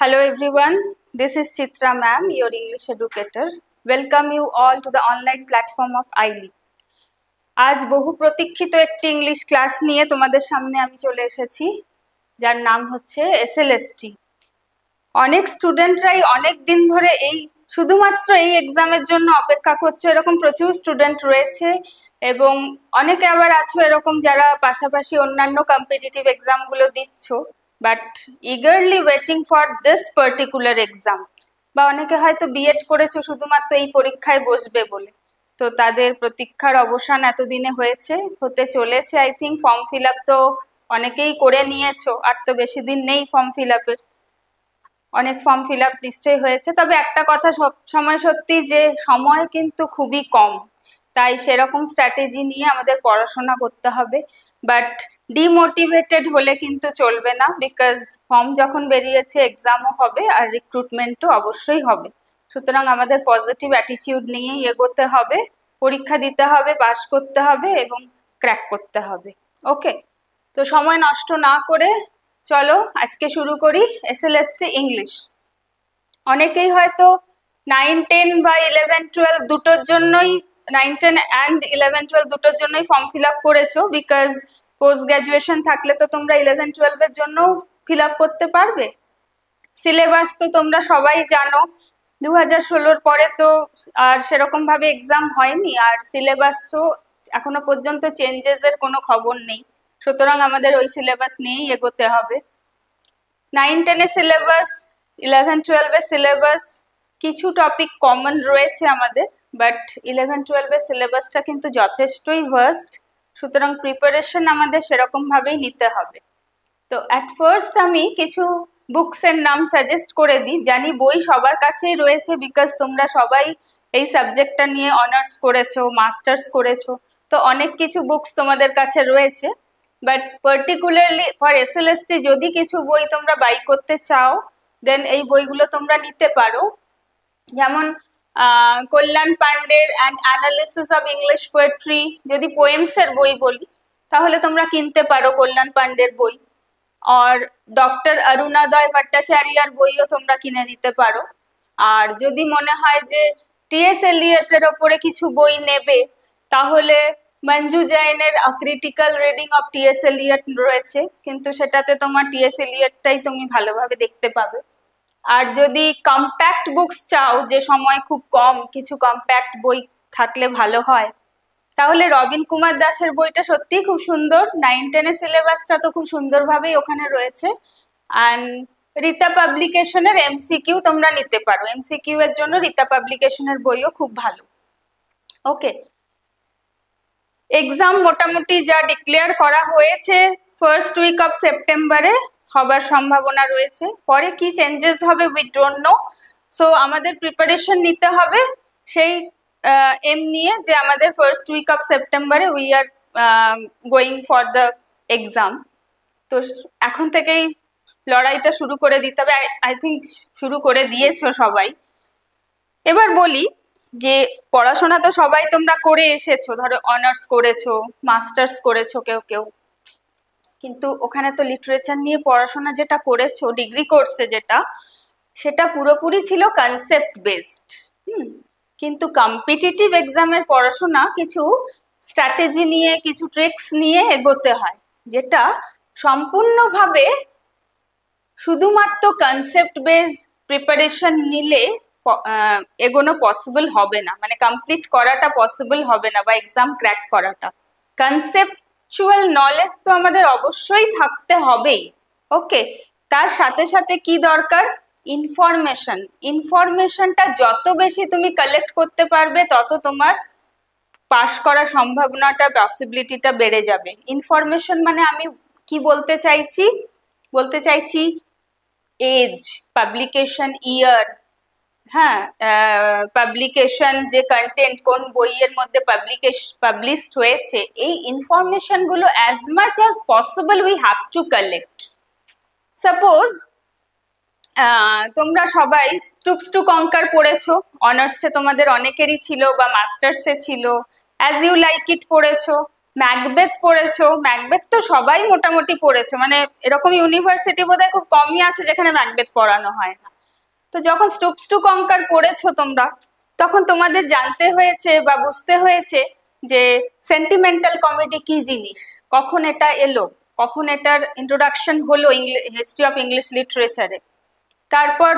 Hello everyone, this is Chitra ma'am, your English educator. Welcome you all to the online platform of iLeap. আজ বহু প্রতীক্ষিত একটি English class নিয়ে তোমাদের সামনে আমি চলে এসেছি, যার নাম হচ্ছে এসএলএসটি। অনেক স্টুডেন্টরাই অনেক দিন ধরে শুধুমাত্র এই এক্সামের জন্য অপেক্ষা করছে, এরকম প্রচুর স্টুডেন্ট রয়েছে এবং অনেকে আবার আছো এরকম যারা পাশাপাশি অন্যান্য কম্পিটিটিভ এক্সামগুলো দিচ্ছ, but eagerly waiting for this particular exam. বা অনেকে হয়তো বিএড করেছো শুধুমাত্র এই পরীক্ষায় বসবে বলে, তো তাদের প্রতীক্ষার অবসান এতদিনে হতে চলেছে। I think form fill up তো অনেকেই করে নিয়েছো, আর তো বেশি দিন নেই ফর্ম ফিল আপের। অনেক ফর্ম ফিল আপ নিশ্চয়ই হয়েছে, তবে একটা কথা সব সময় সত্যি যে সময় কিন্তু খুবই কম, তাই সেরকম স্ট্র্যাটেজি নিয়ে আমাদের পড়াশোনা করতে হবে। বাট ডিমোটিভেটেড হলে কিন্তু চলবে না, বিকজ ফর্ম যখন বেরিয়েছে এক্সামও হবে আর রিক্রুটমেন্টও অবশ্যই হবে। সুতরাং আমাদের পজিটিভ অ্যাটিটিউড নিয়েই এগোতে হবে, পরীক্ষা দিতে হবে, পাস করতে হবে এবং ক্র্যাক করতে হবে। ওকে, তো সময় নষ্ট না করে চলো আজকে শুরু করি এসএলএসটি ইংলিশ। অনেকেই হয়তো 9, 10 বা 11, 12 দুটোর জন্যই 9, 10 অ্যান্ড 11, 12 দুটোর জন্যই ফর্ম ফিল আপ করেছো, বিকজ পোস্ট গ্রাজুয়েশন থাকলে তো তোমরা 11, 12 এর জন্য ফিল আপ করতে পারবে। সিলেবাস তো তোমরা সবাই জানো, 2016 পরে তো আর সেরকম ভাবে এক্সাম হয়নি, আর সিলেবাসও এখনো পর্যন্ত চেঞ্জেস এর কোনো খবর নেই। সুতরাং আমাদের ওই সিলেবাস নিয়েই এগোতে হবে। 9, 10 এর সিলেবাস, 11, 12 এর সিলেবাস কিছু টপিক কমন রয়েছে আমাদের, বাট 11, 12 এর সিলেবাসটা কিন্তু যথেষ্টই ভাস্ট। সুতরাং প্রিপারেশন আমাদের সেরকম ভাবেই নিতে হবে। তো অ্যাট ফার্স্ট আমি কিছু বুকস এর নাম সাজেস্ট করে দিই। জানি বই সবার কাছেই রয়েছে, বিকজ তোমরা সবাই এই সাবজেক্টটা নিয়ে অনার্স করেছো, মাস্টার্স করেছো, তো অনেক কিছু বুকস তোমাদের কাছে রয়েছে। বাট পার্টিকুলারলি ফর এসএলএসটি যদি কিছু বই তোমরা বাই করতে চাও, দেন এই বইগুলো তোমরা নিতে পারো। যেমন কল্যাণ পান্ডের and analysis of English poetry, যদি পোয়েমস এর বই বলি তাহলে তোমরা কিনতে পারো কল্যাণ পান্ডের বই। আর ডক্টর অরুণোদয় ভট্টাচার্যর বইও তোমরা কিনে নিতে পারো। আর যদি মনে হয় যে টিএস এলিয়টের ওপরে কিছু বই নেবে, তাহলে মঞ্জু জৈনের critical reading of TS Eliot রয়েছে, কিন্তু সেটাতে তোমার টিএস এলিয়টটাই তুমি ভালোভাবে দেখতে পাবে। আর যদি কম্প্যাক্ট বুকস চাও, যে সময় খুব কম, কিছু কম্প্যাক্ট বই থাকলে ভালো হয়, তাহলে রবিন কুমার দাসের বইটা সত্যিই খুব সুন্দর। 9, 10 এর সিলেবাসটা তো খুব সুন্দরভাবেই ওখানে রয়েছে। অ্যান্ড রীতা পাবলিকেশনের এমসিকিউ তোমরা নিতে পারো, এমসিকিউ এর জন্য রীতা পাবলিকেশনের বইও খুব ভালো। ওকে, এক্সাম মোটামুটি যা ডিক্লেয়ার করা হয়েছে ফার্স্ট উইক অফ সেপ্টেম্বরে হবার সম্ভাবনা রয়েছে। পরে কি চেঞ্জেস হবে উই ডোন্ট নো। সো আমাদের প্রিপারেশন নিতে হবে সেই এম নিয়ে, যে আমাদের ফার্স্ট উইক অফ সেপ্টেম্বরে we are going for the exam. তো এখন থেকেই লড়াইটা শুরু করে দিতে হবে। আই থিঙ্ক শুরু করে দিয়েছো সবাই। এবার বলি যে পড়াশোনা তো সবাই তোমরা করে এসেছো, ধরো অনার্স করেছো, মাস্টার্স করেছো কেউ কেউ, কিন্তু ওখানে তো লিটারেচার নিয়ে পড়াশোনা যেটা করেছো ডিগ্রি কোর্সে, সেটা পুরোপুরি ছিল কনসেপ্ট বেসড। কিন্তু কম্পিটিটিভ এক্সামের পড়াশোনা কিছু স্ট্র্যাটেজি নিয়ে, কিছু ট্রিক্স নিয়ে এগোতে হয়, যেটা সম্পূর্ণভাবে শুধুমাত্র কনসেপ্ট বেসড প্রিপারেশন নিলে এগোনো পসিবল হবে না, মানে কমপ্লিট করাটা পসিবল হবে না, বা এক্সাম ক্র্যাক করাটা। কনসেপচুয়াল নলেজ তো আমাদের অবশ্যই থাকতে হবেই। ওকে, তার সাথে সাথে কি দরকার? ইনফরমেশন। ইনফরমেশনটা যত বেশি তুমি কালেক্ট করতে পারবে, তত তোমার পাস করার সম্ভাবনাটা, পসিবিলিটিটা বেড়ে যাবে। ইনফরমেশন মানে আমি কি বলতে চাইছি এজ, পাবলিকেশন ইয়ার, হ্যাঁ, পাবলিকেশন, যে কন্টেন্ট কোন বইয়ের মধ্যে পাবলিশড হয়েছে, এই ইনফরমেশন গুলো as much as possible we have to collect. Suppose তোমরা সবাই স্টুপস টু কনকার পড়েছো, অনার্সে তোমাদের অনেকেরই ছিল বা মাস্টার্সে ছিল, অ্যাজ ইউ লাইক ইট পড়েছো। ম্যাকবেথ পড়েছো, ম্যাকবেথ তো সবাই মোটামুটি পড়েছো, মানে এরকম ইউনিভার্সিটি বোধহয় খুব কমই আছে যেখানে ম্যাকবেথ পড়ানো হয় না। তো যখন স্টুপস টু কনকার পড়েছো তোমরা, তখন তোমাদের জানতে হয়েছে বা বুঝতে হয়েছে যে সেন্টিমেন্টাল কমেডি কি জিনিস, কখন এটা এলো, কখন এটার ইন্ট্রোডাকশন হলো হিস্ট্রি অফ ইংলিশ লিটারেচারে। তারপর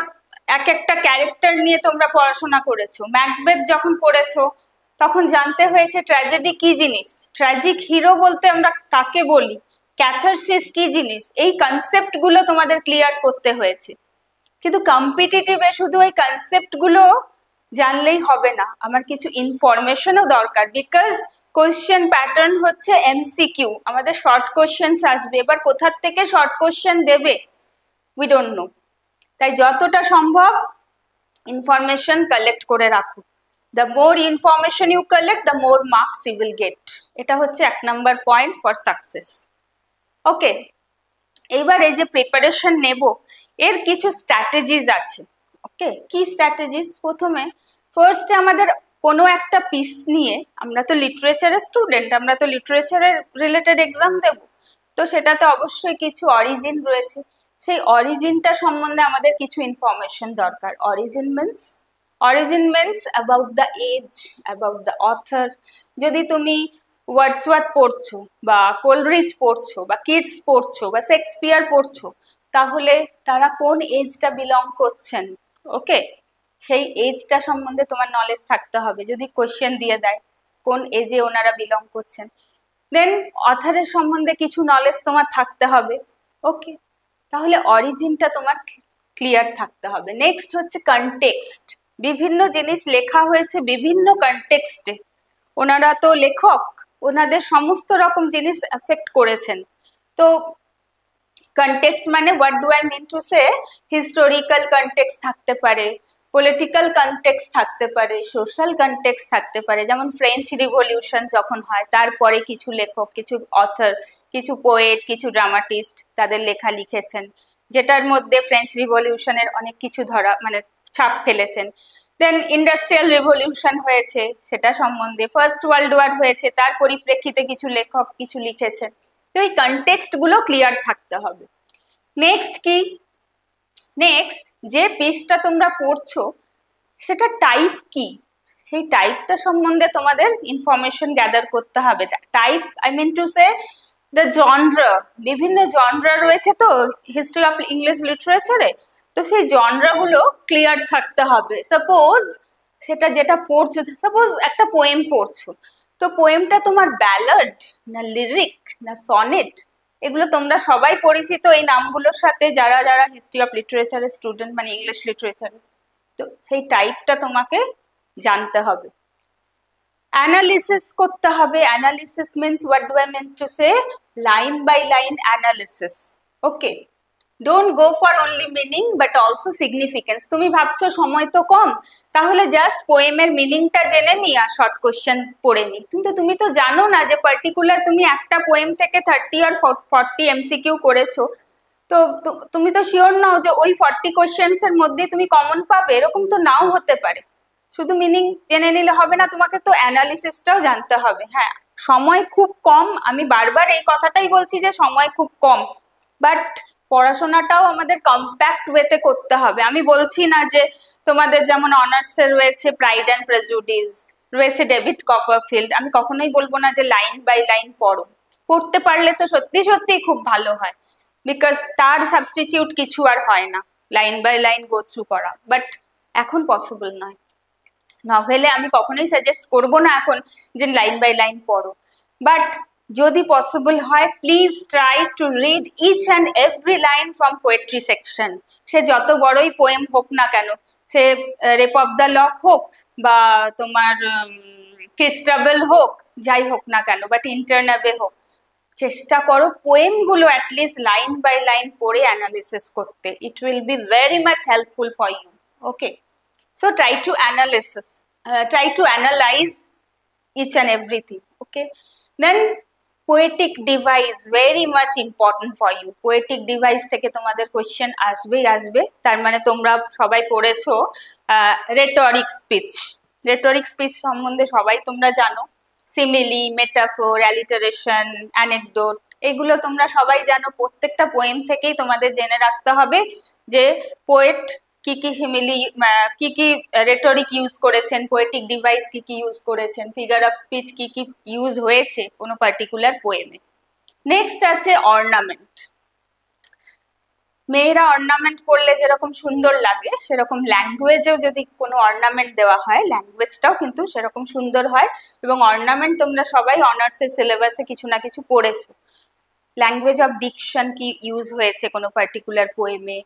এক একটা ক্যারেক্টার নিয়ে তোমরা পড়াশোনা করেছো। ম্যাকবেথ যখন পড়েছো তখন জানতে হয়েছে ট্র্যাজেডি কি জিনিস, ট্র্যাজিক হিরো বলতে আমরা কাকে বলি, ক্যাথারসিস কি জিনিস, এই কনসেপ্ট গুলো তোমাদের ক্লিয়ার করতে হয়েছে। কিন্তু কম্পিটিটিভে শুধু ওই কনসেপ্ট গুলো জানলেই হবে না, আমার কিছু ইনফরমেশনও দরকার, বিকজ কোশ্চেন প্যাটার্ন হচ্ছে এমসিকিউ, আমাদের শর্ট কোশ্চেন্স আসবে। এবার কোথার থেকে শর্ট কোশ্চেন দেবে উই ডোন্ট নো, তাই যতটা সম্ভব ইনফরমেশন কালেক্ট করে রাখো। The more information you collect the more marks you will get. এটা হচ্ছে 1 number point for success. Okay, এইবার এই যে প্রিপারেশন নেব এর কিছু স্ট্র্যাটেজিস আছে। ওকে, কি স্ট্র্যাটেজিস? প্রথমে ফার্স্টে আমাদের কোনো একটা পিস নিয়ে, আমরা তো লিটারেচারের স্টুডেন্ট, আমরা তো লিটারেচারের রিলেটেড এক্সাম দেব, তো সেটাতে অবশ্যই কিছু অরিজিন রয়েছে, সেই অরিজিনটা সম্বন্ধে আমাদের কিছু ইনফরমেশন দরকার। Origin means about the age, about the author. যদি তুমি ওয়ার্ডসওয়ার্থ পড়ছো বা কোলরিজ পড়ছো বা কিডস পড়ছো বা শেক্সপিয়ার পড়ছো, তাহলে তারা কোন এজটা বিলং করছেন, ওকে, সেই এজটা সম্বন্ধে তোমার নলেজ থাকতে হবে। যদি কোশ্চেন দিয়ে দেয় কোন এজে ওনারা বিলং করছেন, দেন অথারের সম্বন্ধে কিছু নলেজ তোমার থাকতে হবে। ওকে, তাহলে অরিজিনটা তোমার ক্লিয়ার থাকতে হবে। নেক্সট হচ্ছে কনটেক্সট। বিভিন্ন জিনিস লেখা হয়েছে বিভিন্ন কনটেক্সটে, ওনারা তো লেখক, ওনাদের সমস্ত রকম জিনিস এফেক্ট করেছেন। তো কনটেক্সট মানে what do I mean to say, historical context থাকতে পারে, পলিটিক্যাল কনটেক্সট থাকতে পারে, সোশ্যাল কনটেক্সট থাকতে পারে। যেমন ফ্রেঞ্চ রিভলিউশন যখন হয়, তারপরে কিছু লেখক, কিছু অথর, কিছু পোয়েট, কিছু ড্রামাটিস্ট তাদের লেখা লিখেছেন, যেটার মধ্যে ফ্রেঞ্চ রিভলিউশনের অনেক কিছু ধরা মানে ছাপ ফেলেছেন। দেন ইন্ডাস্ট্রিয়াল রিভলিউশন হয়েছে, সেটা সম্বন্ধে, ফার্স্ট ওয়ার্ল্ড ওয়ার হয়েছে, তার পরিপ্রেক্ষিতে কিছু লেখক কিছু লিখেছেন। তো এই কনটেক্সট গুলো ক্লিয়ার থাকতে হবে। নেক্সট কি, নেক্সট যে পিসটা তোমরা পড়ছো সেটা টাইপ কি, সেই টাইপটা সম্বন্ধে তোমাদের ইনফরমেশন গ্যাদার করতে হবে। Type I mean to say the genre, বিভিন্ন জনরা রয়েছে তো হিস্ট্রি অফ ইংলিশ লিটারেচারে, তো সেই জনরাগুলো ক্লিয়ার থাকতে হবে। সাপোজ সেটা যেটা পড়ছো, সাপোজ একটা পোয়েম পড়ছো, তো পোয়েমটা তোমার ব্যালাড না লিরিক না সনেট, এগুলো তোমরা সবাই পরিচিত এই নামগুলোর সাথে, যারা যারা হিস্ট্রি অফ লিটারেচারের স্টুডেন্ট মানে ইংলিশ লিটারেচারে। তো সেই টাইপটা তোমাকে জানতে হবে। অ্যানালিসিস করতে হবে। Analysis means what do I mean to say, line by line analysis. Okay, don't go for only meaning but also significance. তুমি ভাবছো সময় তো কম, তাহলে জাস্ট পোয়েমের মিনিংটা জেনে নি আর শর্ট কোশ্চেন পড়ে নি, কিন্তু তুমি তো জানো না যে পার্টিকুলার তুমি একটা পোয়েম থেকে 30 আর 40 এমসিকিউ করেছো, তো তুমি তো শিওর নাও যে ওই 40 কোশ্চেন্স এর মধ্যে তুমি কমন পাবে, এরকম তো নাও হতে পারে। শুধু মিনিং জেনে নিলে হবে না, তোমাকে তো অ্যানালিসিসটাও জানতে হবে। হ্যাঁ, সময় খুব কম, আমি বারবার এই কথাটাই বলছি যে সময় খুব কম, বাট পড়াশোনাটাও আমাদের কম্প্যাক্ট ওয়েতে করতে হবে। আমি বলছি না যে তোমাদের যেমন অনার্সে রয়েছে প্রাইড অ্যান্ড প্রেজুডিস, রয়েছে ডেভিড কপারফিল্ড, আমি কখনোই বলবো না যে লাইন বাই লাইন পড়ো, পড়তে পারলে তো সত্যি সত্যি খুব ভালো হয়, বিকজ তার সাবস্টিটিউট কিছু আর হয় না line by line go through করা, বাট এখন পসিবল নয়। নভেলে আমি কখনোই সাজেস্ট করবো না এখন যে লাইন বাই লাইন পড়ো, বাট যদি পসিবল হয় please try to read each and every line from poetry section. সে যত বড়ই পোয়েম হোক না কেন, সে রেপ অফ দ্য লক হোক বা তোমার ক্রিস্টাবেল হোক, যাই হোক না কেন, বাট ইন্টারনাবে হোক, চেষ্টা করো পোয়েমগুলো অ্যাটলিস্ট লাইন বাই লাইন পড়ে অ্যানালিসিস করতে। It will be very much helpful for you. Okay, so try to analyze each and everything. Okay, then poetic device very much important for you. poetic device থেকে তোমাদের question আসবে, তার মানে তোমরা সবাই পড়েছো rhetoric speech সম্বন্ধে সবাই তোমরা জানো। সিমিলি, মেটাফোর, অ্যালিটারেশন, অ্যানেকডোট, এগুলো তোমরা সবাই জানো। প্রত্যেকটা পোয়েম থেকেই তোমাদের জেনে রাখতে হবে যে পোয়েট কি কি সিমিলি, কি কি রেটরিক ইউজ করেছেন, পোয়েটিক ডিভাইস কি কি ইউজ করেছেন, ফিগার অফ স্পিচ কি কি ইউজ হয়েছে কোনো পার্টিকুলার পোয়েমে। নেক্সট আছে অর্নামেন্ট। মেয়েরা অর্নামেন্ট করলে যেরকম সুন্দর লাগে, সেরকম ল্যাঙ্গুয়েজেও যদি কোনো অর্নামেন্ট দেওয়া হয়, ল্যাঙ্গুয়েজটাও কিন্তু সেরকম সুন্দর হয়। এবং অর্নামেন্ট তোমরা সবাই অনার্সের সিলেবাসে কিছু না কিছু পড়েছো। ল্যাঙ্গুয়েজ অফ ডিকশন কি ইউজ হয়েছে কোনো পার্টিকুলার পোয়েমে,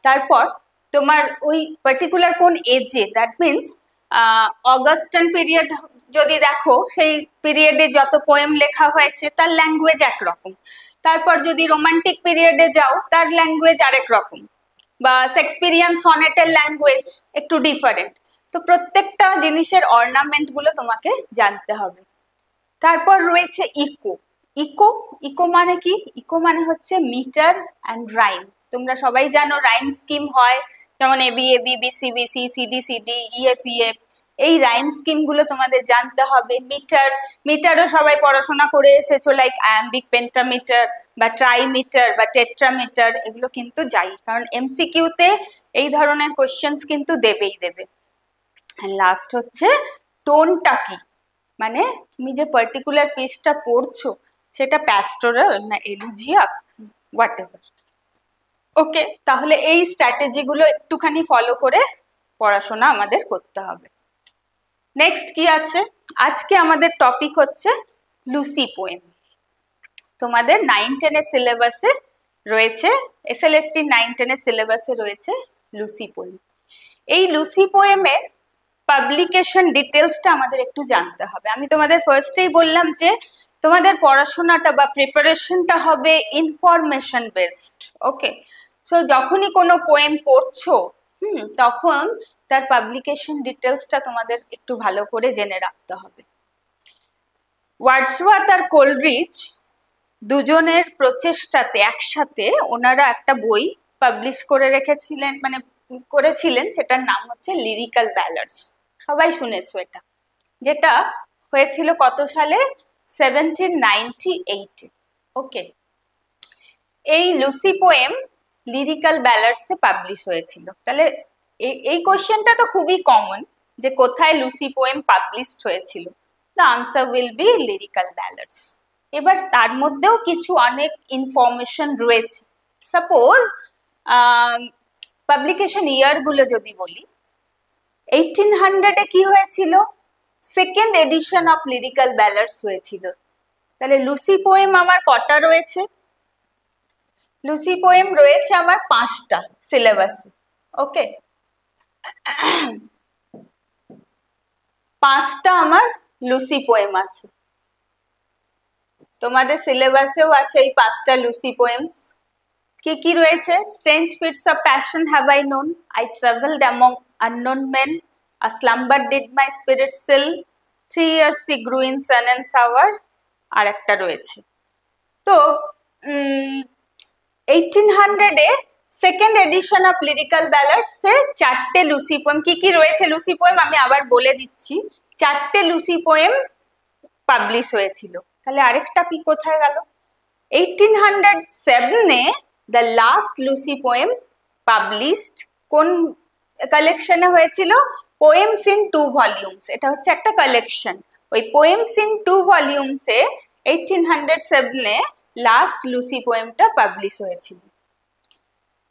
তারপর তোমার ওই পার্টিকুলার কোন এজে, দ্যাট মিনস অগাস্টান পিরিয়ড যদি দেখো, সেই পিরিয়ডে যত পোয়েম লেখা হয়েছে তার ল্যাঙ্গুয়েজ একরকম। তারপর যদি রোমান্টিক পিরিয়ডে যাও, তার ল্যাঙ্গুয়েজ আরেক রকম। বা শেক্সপিরিয়ান সনেটের ল্যাঙ্গুয়েজ একটু ডিফারেন্ট। তো প্রত্যেকটা জিনিসের অর্নামেন্ট গুলো তোমাকে জানতে হবে। তারপর রয়েছে ইকো। ইকো ইকো মানে কি? ইকো মানে হচ্ছে মিটার অ্যান্ড রাইম। তোমরা সবাই জানো রাইম স্কিম হয়, যেমন AB AB, BC BC, CD CD, EF EF. এই রাইম স্কিম গুলো তোমাদের জানতে হবে। মিটার, মিটারও সবাই পড়াশোনা করে এসেছো, লাইক আয়াম্বিক পেন্টামিটার বা ট্রাইমিটার বা টেট্রামিটার, এগুলো কিন্তু যাই, কারণ এমসিকিউতে এই ধরনের কোশ্চেন্স কিন্তু দেবেই দেবে। লাস্ট হচ্ছে টোনটা কি, মানে তুমি যে পার্টিকুলার পিসটা পড়ছো সেটা প্যাস্টোরাল না এলিজিয়াক, হোয়াট এভার। ওকে, তাহলে এই স্ট্র্যাটেজিগুলো একটুখানি ফলো করে পড়াশোনা আমাদের করতে হবে। নেক্সট কি আছে? আজকে আমাদের টপিক হচ্ছে লুসি পোয়েম। তোমাদের 9-10 সিলেবাসে রয়েছে, এসএলএসটি 9-10 সিলেবাসে রয়েছে লুসি পোয়েম। এই লুসি পোয়েমের পাবলিকেশন ডিটেলসটা আমাদের একটু জানতে হবে। আমি তোমাদের ফার্স্টেই বললাম যে তোমাদের পড়াশোনাটা বা প্রিপারেশনটা হবে ইনফরমেশন বেসড। ওকে, সো যখনই কোনো পোয়েম পড়ছো তখন তার পাবলিকেশন ডিটেলসটা তোমাদের একটু ভালো করে জেনে রাখতে হবে। ওয়ার্ডসওয়ার্থ আর কোলরিজ দুজনের প্রচেষ্টাতে একসাথে ওনারা একটা বই পাবলিশ করে রেখেছিলেন, মানে করেছিলেন, সেটার নাম হচ্ছে লিরিক্যাল ব্যালাডস। সবাই শুনেছো এটা, যেটা হয়েছিল কত সালে? 1798। ওকে, এই লুসি পোয়েম লিরিক্যাল ব্যালাডসে পাবলিশ হয়েছিল। তাহলে এই কোশ্চেনটা তো খুবই কমন, যে কোথায় লুসি পোয়েম পাবলিশড হয়েছিল। The answer will be lyrical ব্যালাডস। এবার তার মধ্যেও কিছু অনেক ইনফরমেশন রয়েছে। সাপোজ পাবলিকেশন ইয়ার গুলো যদি বলি, 1800-এ কি হয়েছিল? সেকেন্ড এডিশন অফ লিরিক্যাল ব্যালাডস হয়েছিল। তাহলে লুসি পোয়েম আমার কটা রয়েছে? লুসি পোয়েম রয়েছে আমার 5টা সিলেবাসে। ওকে, 5টা আমার লুসি পোয়েম আছে। তোমাদের সিলেবাসেও আছে এই 5টা লুসি পোয়েমস। কি কি রয়েছে? Strange fits of passion have I known, I travelled among unknown men, a slumber did my spirit seal, 3 years she grew in sun and sour, আর একটা রয়েছে। তো 1800-এ সেকেন্ড এডিশন অফ লিরিক্যাল ব্যালাডসে 4টে লুসি পোয়েম। কি কি রয়েছে লুসি পোয়েম আমি আবার বলে দিচ্ছি। 4টে লুসি পোয়েম পাবলিশ হয়েছিল। তাহলে আরেকটা কি কোথায় গেল? 1807-এ the last Lucy poem published কোন কালেকশনে হয়েছিল? Poems in 2 volumes. এটা হচ্ছে একটা কালেকশন। ওই পোয়েমস ইন 2 ভলিউমসে 1807-এ লাস্ট লুসি পোয়েমটা পাবলিশ হয়েছিল।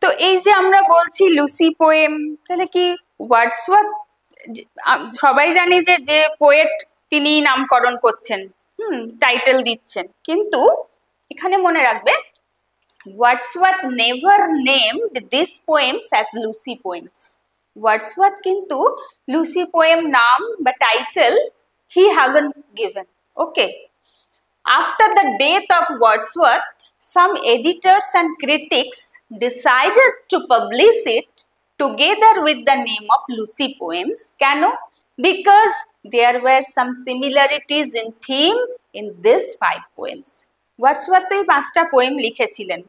তো এই যে আমরা বলছি লুসি পোয়েম, তাহলে কি ওয়ার্ডসওয়ার্থ, সবাই জানি যে যে পোয়েট তিনি নামকরণ করছেন, টাইটেল দিচ্ছেন, কিন্তু এখানে মনে রাখবে Wordsworth never named this poems as Lucy poems. Wordsworth কিন্তু লুসি পোয়েম নাম বা title he haven't given. Okay, after the death of Wordsworth, some editors and critics decided to publish it together with the name of Lucy Poems. Cano? Because there were some similarities in theme in these 5 poems. Wordsworth এই 5টা poem লিখেছিলেন,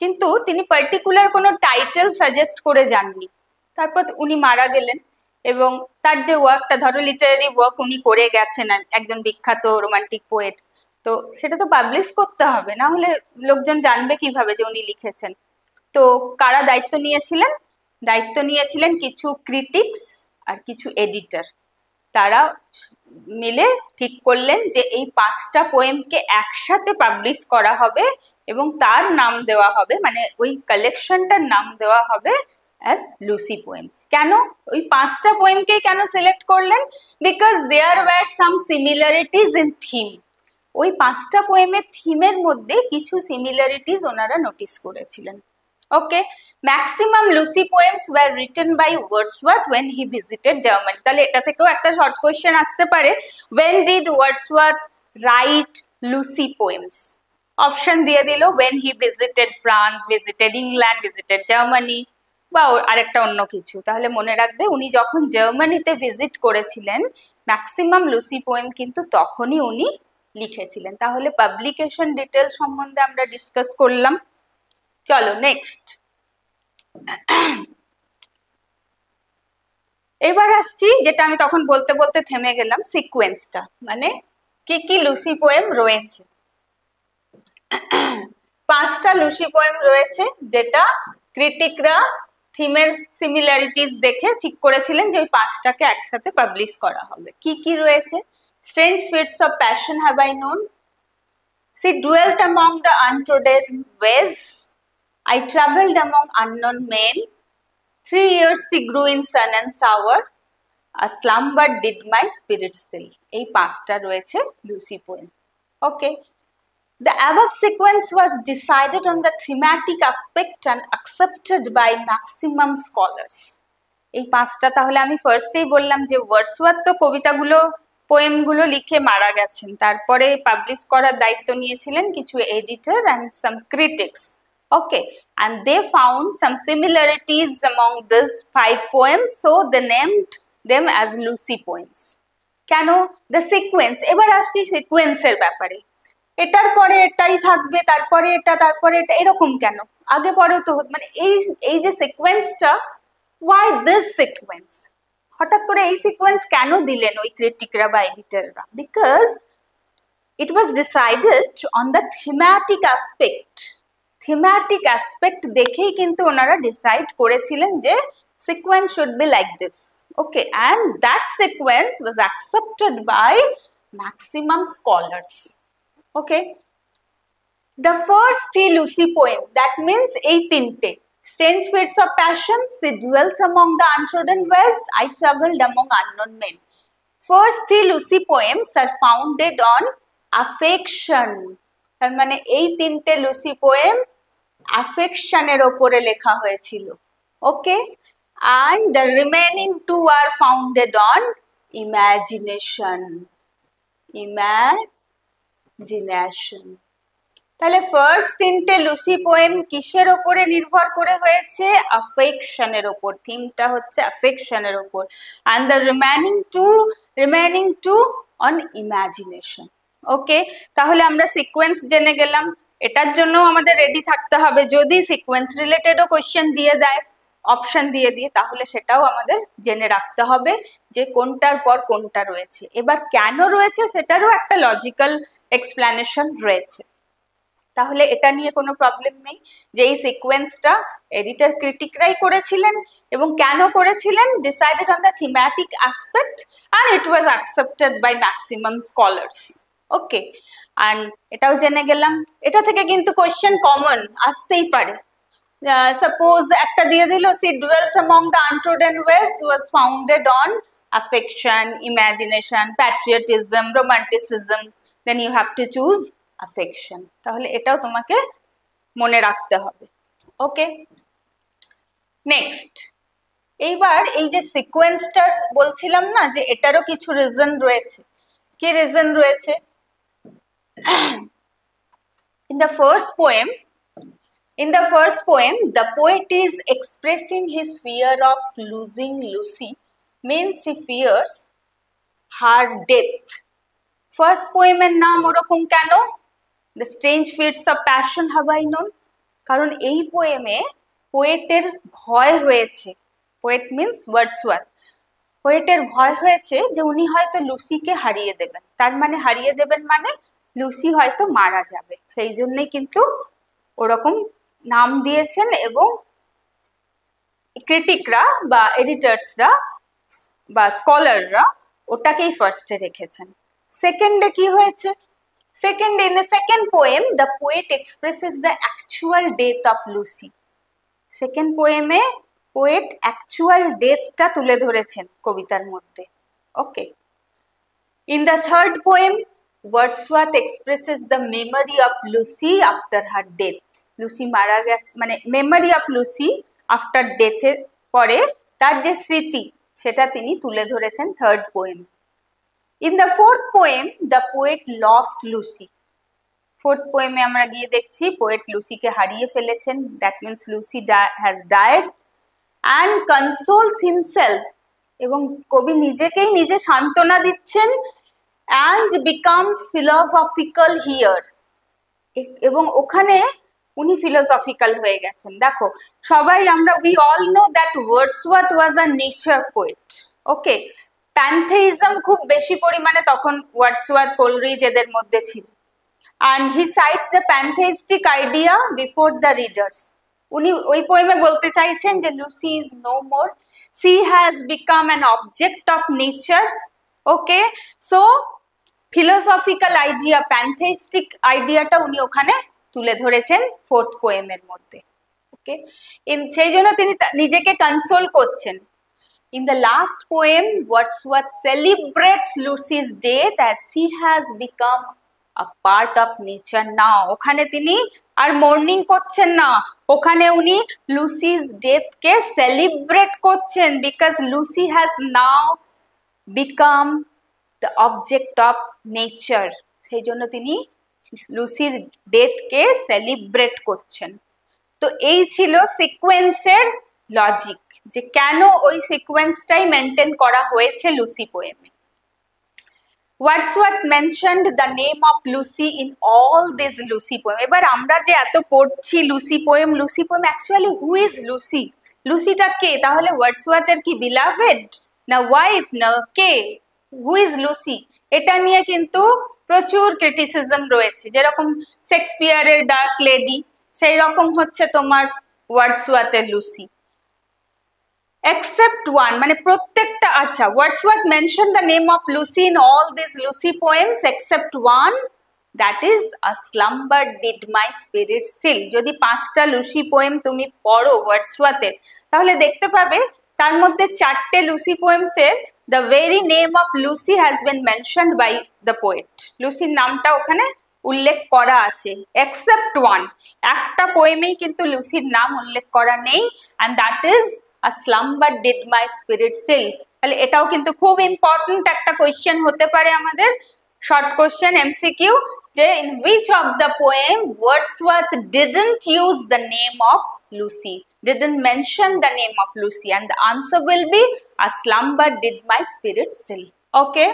কিন্তু তিনি particular কোনো title suggest করে যাননি। তারপর উনি মারা গেলেন এবং তার যে ওয়ার্কটা, ধরো লিটারারি ওয়ার্ক উনি করে গেছেন, একজন বিখ্যাত রোমান্টিক পোয়েট, তো সেটা তো পাবলিশ করতে হবে, না হলে লোকজন জানবে কিভাবে যে উনি লিখেছেন। তো কারা দায়িত্ব নিয়েছিলেন? দায়িত্ব নিয়েছিলেন কিছু ক্রিটিক্স আর কিছু এডিটর। তারা মিলে ঠিক করলেন যে এই 5টা পোয়েমকে একসাথে পাবলিশ করা হবে এবং তার নাম দেওয়া হবে, মানে ওই কালেকশনটার নাম দেওয়া হবে অ্যাজ লুসি পোয়েমস। কেন ওই 5টা পোয়েমকেই কেন সিলেক্ট করলেন? Because there were some similarities in theme. ওই 5টা পোয়েমের থিমের মধ্যে কিছু সিমিলারিটিজ ওনারা নোটিস করেছিলেন। Okay, maximum Lucy poems were written by Wordsworth when he visited Germany। তাহলে এটা থেকেও একটা শর্ট কোয়েশ্চেন আসতে পারে, when did Wordsworth write Lucy poems? Option দিয়ে দিল when he visited France, visited England, visited Germany, বা আরেকটা অন্য কিছু। তাহলে মনে রাখবে উনি যখন জার্মানিতে ভিজিট করেছিলেন, ম্যাক্সিমাম লুসি পোয়েম কিন্তু তখনই উনি লিখেছিলেন। তাহলে পাবলিকেশন ডিটেল সম্বন্ধে আমরা ডিসকাস করলাম। চলো নেক্সট। এবার আসছি যেটা আমি তখন বলতে বলতে থেমে গেলাম, সিকোয়েন্সটা, মানে কি কি লুসি পোয়েম রয়েছে। 5টা লুসি পোয়েম রয়েছে যেটা ক্রিটিকরা থিমের সিমিলারিটিস দেখে ঠিক করেছিলেন যে ওই 5টাকে একসাথে পাবলিশ করা হবে। কি কি রয়েছে? Strange fits of passion have I known, she dwelt among the untrodden ways, I traveled among unknown men, 3 years she grew in sun and sour, a slumber did my spirit still। এই 5টা রয়েছে Lucy poem. Okay, the above sequence was decided on the thematic aspect and accepted by maximum scholars। এই 5টা, তাহলে আমি ফার্স্টেই বললাম যে ওয়ার্ডসওয়ার্থ তো কবিতাগুলো পোয়েমগুলো লিখে মারা গেছেন, তারপরে পাবলিশ করার দায়িত্ব নিয়েছিলেন কিছু editor and some critics. Okay, and they found some similarities among these 5 poems, so they named them as Lucy poems। কেন? the sequence। এবার আসছি সিকোয়েন্সের ব্যাপারে। এটার পরে এটাই থাকবে, তারপরে এটা, তারপরে এটা, এরকম কেন? আগে পরেও তো, মানে এই যে সিকোয়েন্সটা, why this sequence? হঠাৎ করে এই সিকোয়েন্স কেন দিলেন ওই ক্রিটিকরা বা এডিটররা? Because it was decided on the thematic aspect। Thematic aspect দেখেই কিন্তু ওনারা ডিসাইড করেছিলেন যে sequence should be like this. Okay, and that sequence was accepted by maximum scholars. Okay, the first 3 Lucy poem, that means এই 3টে, strange fits of passion, she dwells among the untrodden ways, I travelled among unknown men. First 3 Lucy poems are founded on affection. তার মানে এই 3টে Lucy poem অ্যাফেকশনের ওপরে লেখা হয়েছিল। ওকে, and the remaining 2 are founded on imagination। তাহলে first 3টে Lucy poem কিসের ওপরে নির্ভর করে হয়েছে? অ্যাফেকশনের ওপর। থিমটা হচ্ছে অ্যাফেকশনের ওপর। and the remaining two on imagination। ওকে, তাহলে আমরা সিকোয়েন্স জেনে গেলাম। এটার জন্য আমাদের রেডি থাকতে হবে, যদি সিকোয়েন্স রিলেটেডও কোশ্চেন দিয়ে দেয় অপশন দিয়ে তাহলে সেটাও আমাদের জেনে রাখতে হবে যে কোনটার পর কোনটা রয়েছে। এবার কেন রয়েছে সেটারও একটা লজিক্যাল এক্সপ্লেনেশন রয়েছে। তাহলে এটা নিয়ে কোনো প্রবলেম নেই যে এই সিকোয়েন্সটা এডিটর ক্রিটিকরাই করেছিলেন, এবং কেন করেছিলেন? Decided on the thematic aspect and it was accepted by maximum scholars. Okay, and এটাও জেনে গেলাম। এটা থেকে কিন্তু কোয়েশ্চেন কমন আসতেই পারে। সাপোজ একটা দিয়ে দিল, she dwells among the untrodden ways was founded on affection, imagination, patriotism, romanticism, then you have to choose affection। তাহলে এটাও তোমাকে মনে রাখতে হবে। ওকে, নেক্সট। এইবার এই যে সিকোয়েন্সটা বলছিলাম না যে এটারও কিছু রিজন রয়েছে। কি রিজন রয়েছে? In the first poem, the poet is expressing his fear of losing Lucy, means he fears her death। First পোয়েমের নাম ওরকম কেন? The strange fits of passion have I known. কারণ এই পোয়েমে পোয়েটের ভয় হয়েছে। Poet means Wordsworth. পোয়েটের ভয় হয়েছে যে উনি হয়তো লুসিকে হারিয়ে দেবেন, তার মানে হারিয়ে দেবেন মানে লুসি হয়তো মারা যাবে, সেই জন্যই কিন্তু ওরকম নাম দিয়েছেন এবং ক্রিটিকরা বা এডিটার্সরা বা স্কলাররা ওটাকেই ফার্স্টে রেখেছেন। সেকেন্ডে কি হয়েছে? Second, in the second poem, the poet expresses the actual death of Lucy. Second poem A poet actual deathটা তুলে ধরেছেন কবিতার মধ্যে। Okay. In the third poem, Wordsworth expresses the memory of Lucy after her death. Lucy মারা গেছে মানে memory of Lucy after death এর পরে তার যে স্মৃতি সেটা তিনি তুলে ধরেছেন third poem. In the fourth poem, the poet lost Lucy. Fourth পোয়েমে আমরা গিয়ে দেখছি পোয়েট লুসিকে হারিয়ে ফেলেছেন, that means Lucy has died and consoles himself, এবং কবি নিজেকেই নিজে সান্ত্বনা দিচ্ছেন অ্যান্ড বিকামস ফিলসফিক্যাল হিয়ার, এবং ওখানে উনি ফিলোসফিক্যাল হয়ে গেছেন। দেখো সবাই আমরা we all know that Wordsworth was a nature poet. Okay, pantheism খুব বেশি পরিমাণে তখন ওয়ার্ডসওয়ার্থ, কোলরিজ এদের মধ্যে ছিল। And he cites the pantheistic idea before the readers. উনি ওই পোয়েমে বলতে চাইছেন যে Lucy is no more, she has become an object of nature. Okay, so philosophical idea, pantheistic আইডিয়াটা উনি ওখানে তুলে ধরেছেন ফোর্থ পোয়েমের মধ্যে। ওকে, সেই জন্য তিনি নিজেকে কনসোল করছেন। In the last poem, Wordsworth celebrates Lucy's death as she has become a part of nature now. ওখানে তিনি আর মর্নিং করছেন না, ওখানে উনি লুসিস ডেথকে সেলিব্রেট করছেন, because Lucy has now become the object of nature. সেই জন্য তিনি লুসির ডেথকে সেলিব্রেট করছেন। তো এই ছিল সিকোয়েন্সের লজিক, যে কেন ওই সিকোয়েন্সটাই মেনটেন করা হয়েছে Lucy পোয়েমে। Wordsworth mentioned the name of Lucy in all these Lucy poem. এবার আমরা যে এত পড়ছি Lucy poem, actually who is Lucy? লুসিটা কে? তাহলে ওয়ার্ডসওয়ার্থের কি বিলাভেড, না ওয়াইফ, না কে? হু ইজ লুসি? এটা নিয়ে কিন্তু প্রচুর ক্রিটিসিজম রয়েছে। যেরকম শেক্সপিয়ারের ডার্ক লেডি, সেই রকম হচ্ছে তোমার ওয়ার্ডসওয়ার্থের লুসি। Except one, মানে প্রত্যেকটা, আচ্ছা, Wordsworth mentioned the name of Lucy in all these Lucy poems except one, that is a slumber did my spirit still. যদি 5টা লুসি পোয়েম তুমি পড়ো ওয়ার্ডসওয়ার্থের, তাহলে দেখতে পাবে তার মধ্যে 4টে Lucy পোয়েমসের the very name of Lucy has been mentioned by the poet. লুসির নামটা ওখানে উল্লেখ করা আছে, except one, একটা পোয়েমেই কিন্তু লুসির নাম উল্লেখ করা নেই, and that is a slumber did my spirit still. তাহলে এটাও কিন্তু খুব ইম্পর্টেন্ট একটা কোয়েশ্চেন হতে পারে আমাদের, শর্ট কোয়েশ্চেন এমসিকিউ, যে in which of the poem Wordsworth didn't use the name of Lucy, didn't mention the name of Lucy, and the answer will be a slumber did my spirit still. Okay,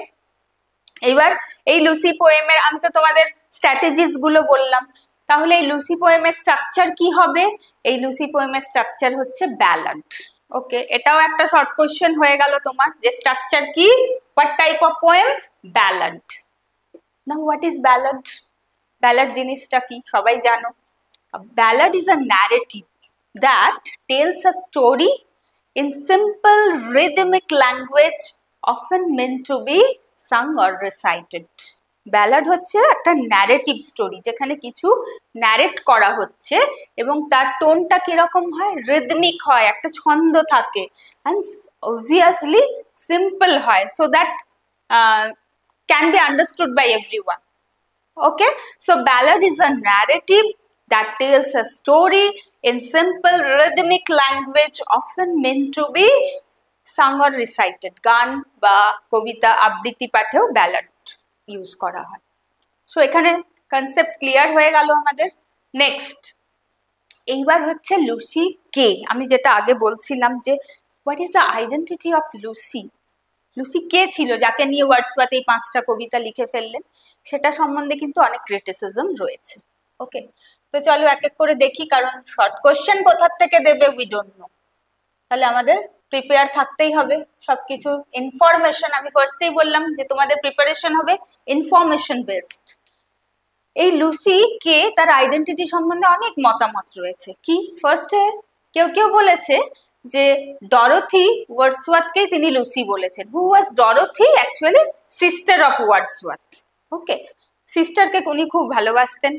এবার এই Lucy পোয়েমের আমি তো তোমাদের strategies গুলো বললাম, তাহলে এই Lucy পোয়েমের structure কি হবে? এই লুসি পোয়েমের স্ট্রাকচার হচ্ছে ব্যালাড। ওকে, এটাও একটা শর্ট কোয়েশ্চেন হয়ে গেল তোমার, যে স্ট্রাকচার কি, what type of poem? Ballad. Now what is ballad? Ballad জিনিসটা কি সবাই জানো। Ballad is a narrative that tells a story in simple rhythmic language often meant to be sung or recited. Ballad হচ্ছে একটা narrative story, যেখানে কিছু narrate করা হচ্ছে এবং তার টোনটা কিরকম হয়? রিদমিক হয়, একটা ছন্দ থাকে, অ্যান্ড অবভিয়াসলি সিম্পল হয়, so that can be understood by everyone. Okay, so ballad is a narrative that tells a story in simple rhythmic language often meant to be sung or recited. গান বা কবিতা আবৃত্তি পাঠেও ballad use করা হয়। So এখানে concept clear হয়ে গেল আমাদের। Next, এইবার হচ্ছে লুসি কে? আমি যেটা আগে বলছিলাম যে what is the identity of Lucy, Lucy কে ছিল যাকে নিয়ে ওয়ার্ডসওয়ার্থ এই 5টা কবিতা লিখে ফেললেন, সেটা সম্বন্ধে কিন্তু অনেক ক্রিটিসিজম রয়েছে। ওকে, তো চলো এক এক করে দেখি, কারণ শর্ট কোশ্চেন কোথা থেকে দেবে উই ডোন্ট নো। তাহলে আমাদের প্রিপেয়ার থাকতেই হবে সবকিছু ইনফরমেশন। আমি ফার্স্টেই বললাম যে তোমাদের প্রিপারেশন হবে ইনফরমেশন বেসড। এই লুসি কে, তার আইডেন্টিটি সম্বন্ধে অনেক মতামত রয়েছে। কি, ফার্স্টে কেউ কেউ বলেছে যে ডরোথি ওয়ার্ডসওয়ার্থকেই তিনি লুসি বলেছেন। Who was Dorothy? Actually sister of Wordsworth. Okay, সিস্টারকে উনি খুব ভালোবাসতেন।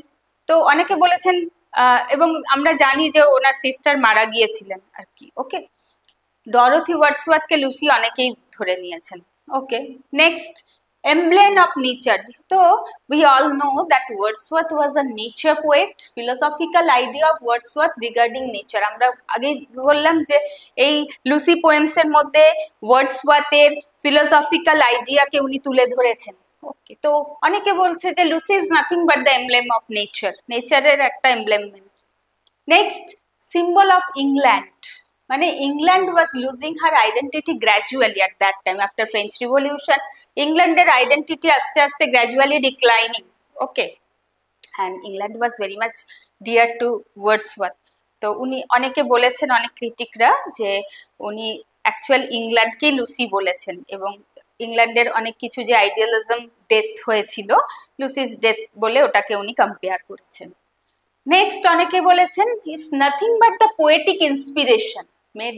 তো অনেকে বলেছেন, এবং আমরা জানি যে ওনার সিস্টার মারা গিয়েছিলেন আর কি। ওকে, ডরোথি ওয়ার্ডসওয়ার্থকে লুসি অনেকেই ধরে নিয়েছেন। ওকে, next, emblem of nature. So we all know that Wordsworth was a nature poet. Philosophical idea of Wordsworth regarding nature. আমরা আগে বললাম যে এই লুসি পোয়েমস এর মধ্যে ওয়ার্ডসওয়ার্থের ফিলোসফিক্যাল আইডিয়াকে উনি তুলে ধরেছেন। ওকে, তো অনেকে বলছে যে Lucy is nothing but the emblem of nature, নেচারের একটা এমব্লেমমেন্ট। নেক্সট, সিম্বল অফ ইংল্যান্ড, মানে England was losing her identity gradually at that time after French revolution. ইংল্যান্ডের আইডেন্টিটি আস্তে আস্তে gradually declining. Okay, and England was very much dear to Wordsworth. তো উনি, অনেকে বলেছেন, অনেক ক্রিটিকরা, যে উনি অ্যাকচুয়াল ইংল্যান্ডকেই লুসি বলেছেন, এবং ইংল্যান্ডের অনেক কিছু যে আইডিয়ালিজম ডেথ হয়েছিল, লুসিস ডেথ বলে ওটাকে উনি কম্পেয়ার করেছেন। নেক্সট, অনেকে বলেছেন is nothing but the poetic inspiration made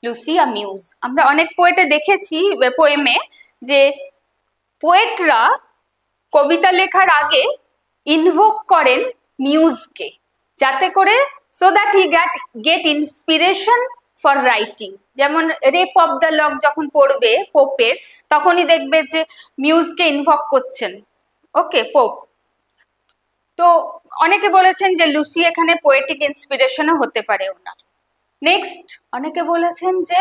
Lucy a muse. আমরা অনেক পোয়েটে দেখেছি, পোয়েমে, যে পোয়েটরা কবিতা লেখার আগে ইনভোক করেন মিউজকে, যাতে করে so that he get inspiration for writing. যেমন রেপ অফ দ্য লক যখন পড়বে পোপের, তখনই দেখবে যে মিউজকে ইনভোক করছেন। ওকে, পোপ। তো অনেকে বলেছেন যে লুসি এখানে পোয়েটিক ইন্সপিরেশনও হতে পারে ওনার। নেক্সট, অনেকে বলেছেন যে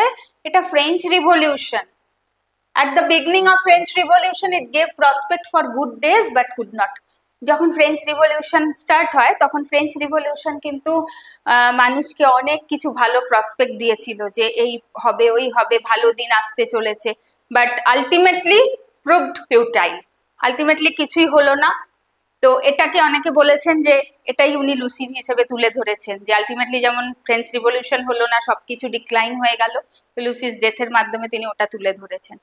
এটা French revolution. At the beginning of French Revolution, it gave prospect for good days but could not. যখন ফ্রেঞ্চ রিভলিউশন স্টার্ট হয়, তখন ফ্রেঞ্চ রিভলিউশন কিন্তু মানুষকে অনেক কিছু ভালো প্রসপেক্ট দিয়েছিল, যে এই হবে, ওই হবে, ভালো দিন আসতে চলেছে। But ultimately proved futile, ultimately কিছুই হলো না। তো এটাকে অনেকে বলেছেন যে এটাই উনি লুসি হিসেবে তুলে ধরেছেন, যে আলটিমেটলি যেমন ফ্রেঞ্চ রিভলিউশন হলো না, সবকিছু ডিক্লাইন হয়ে গেল, লুসিস ডেথের মাধ্যমে তিনি ওটা তুলে ধরেছেন।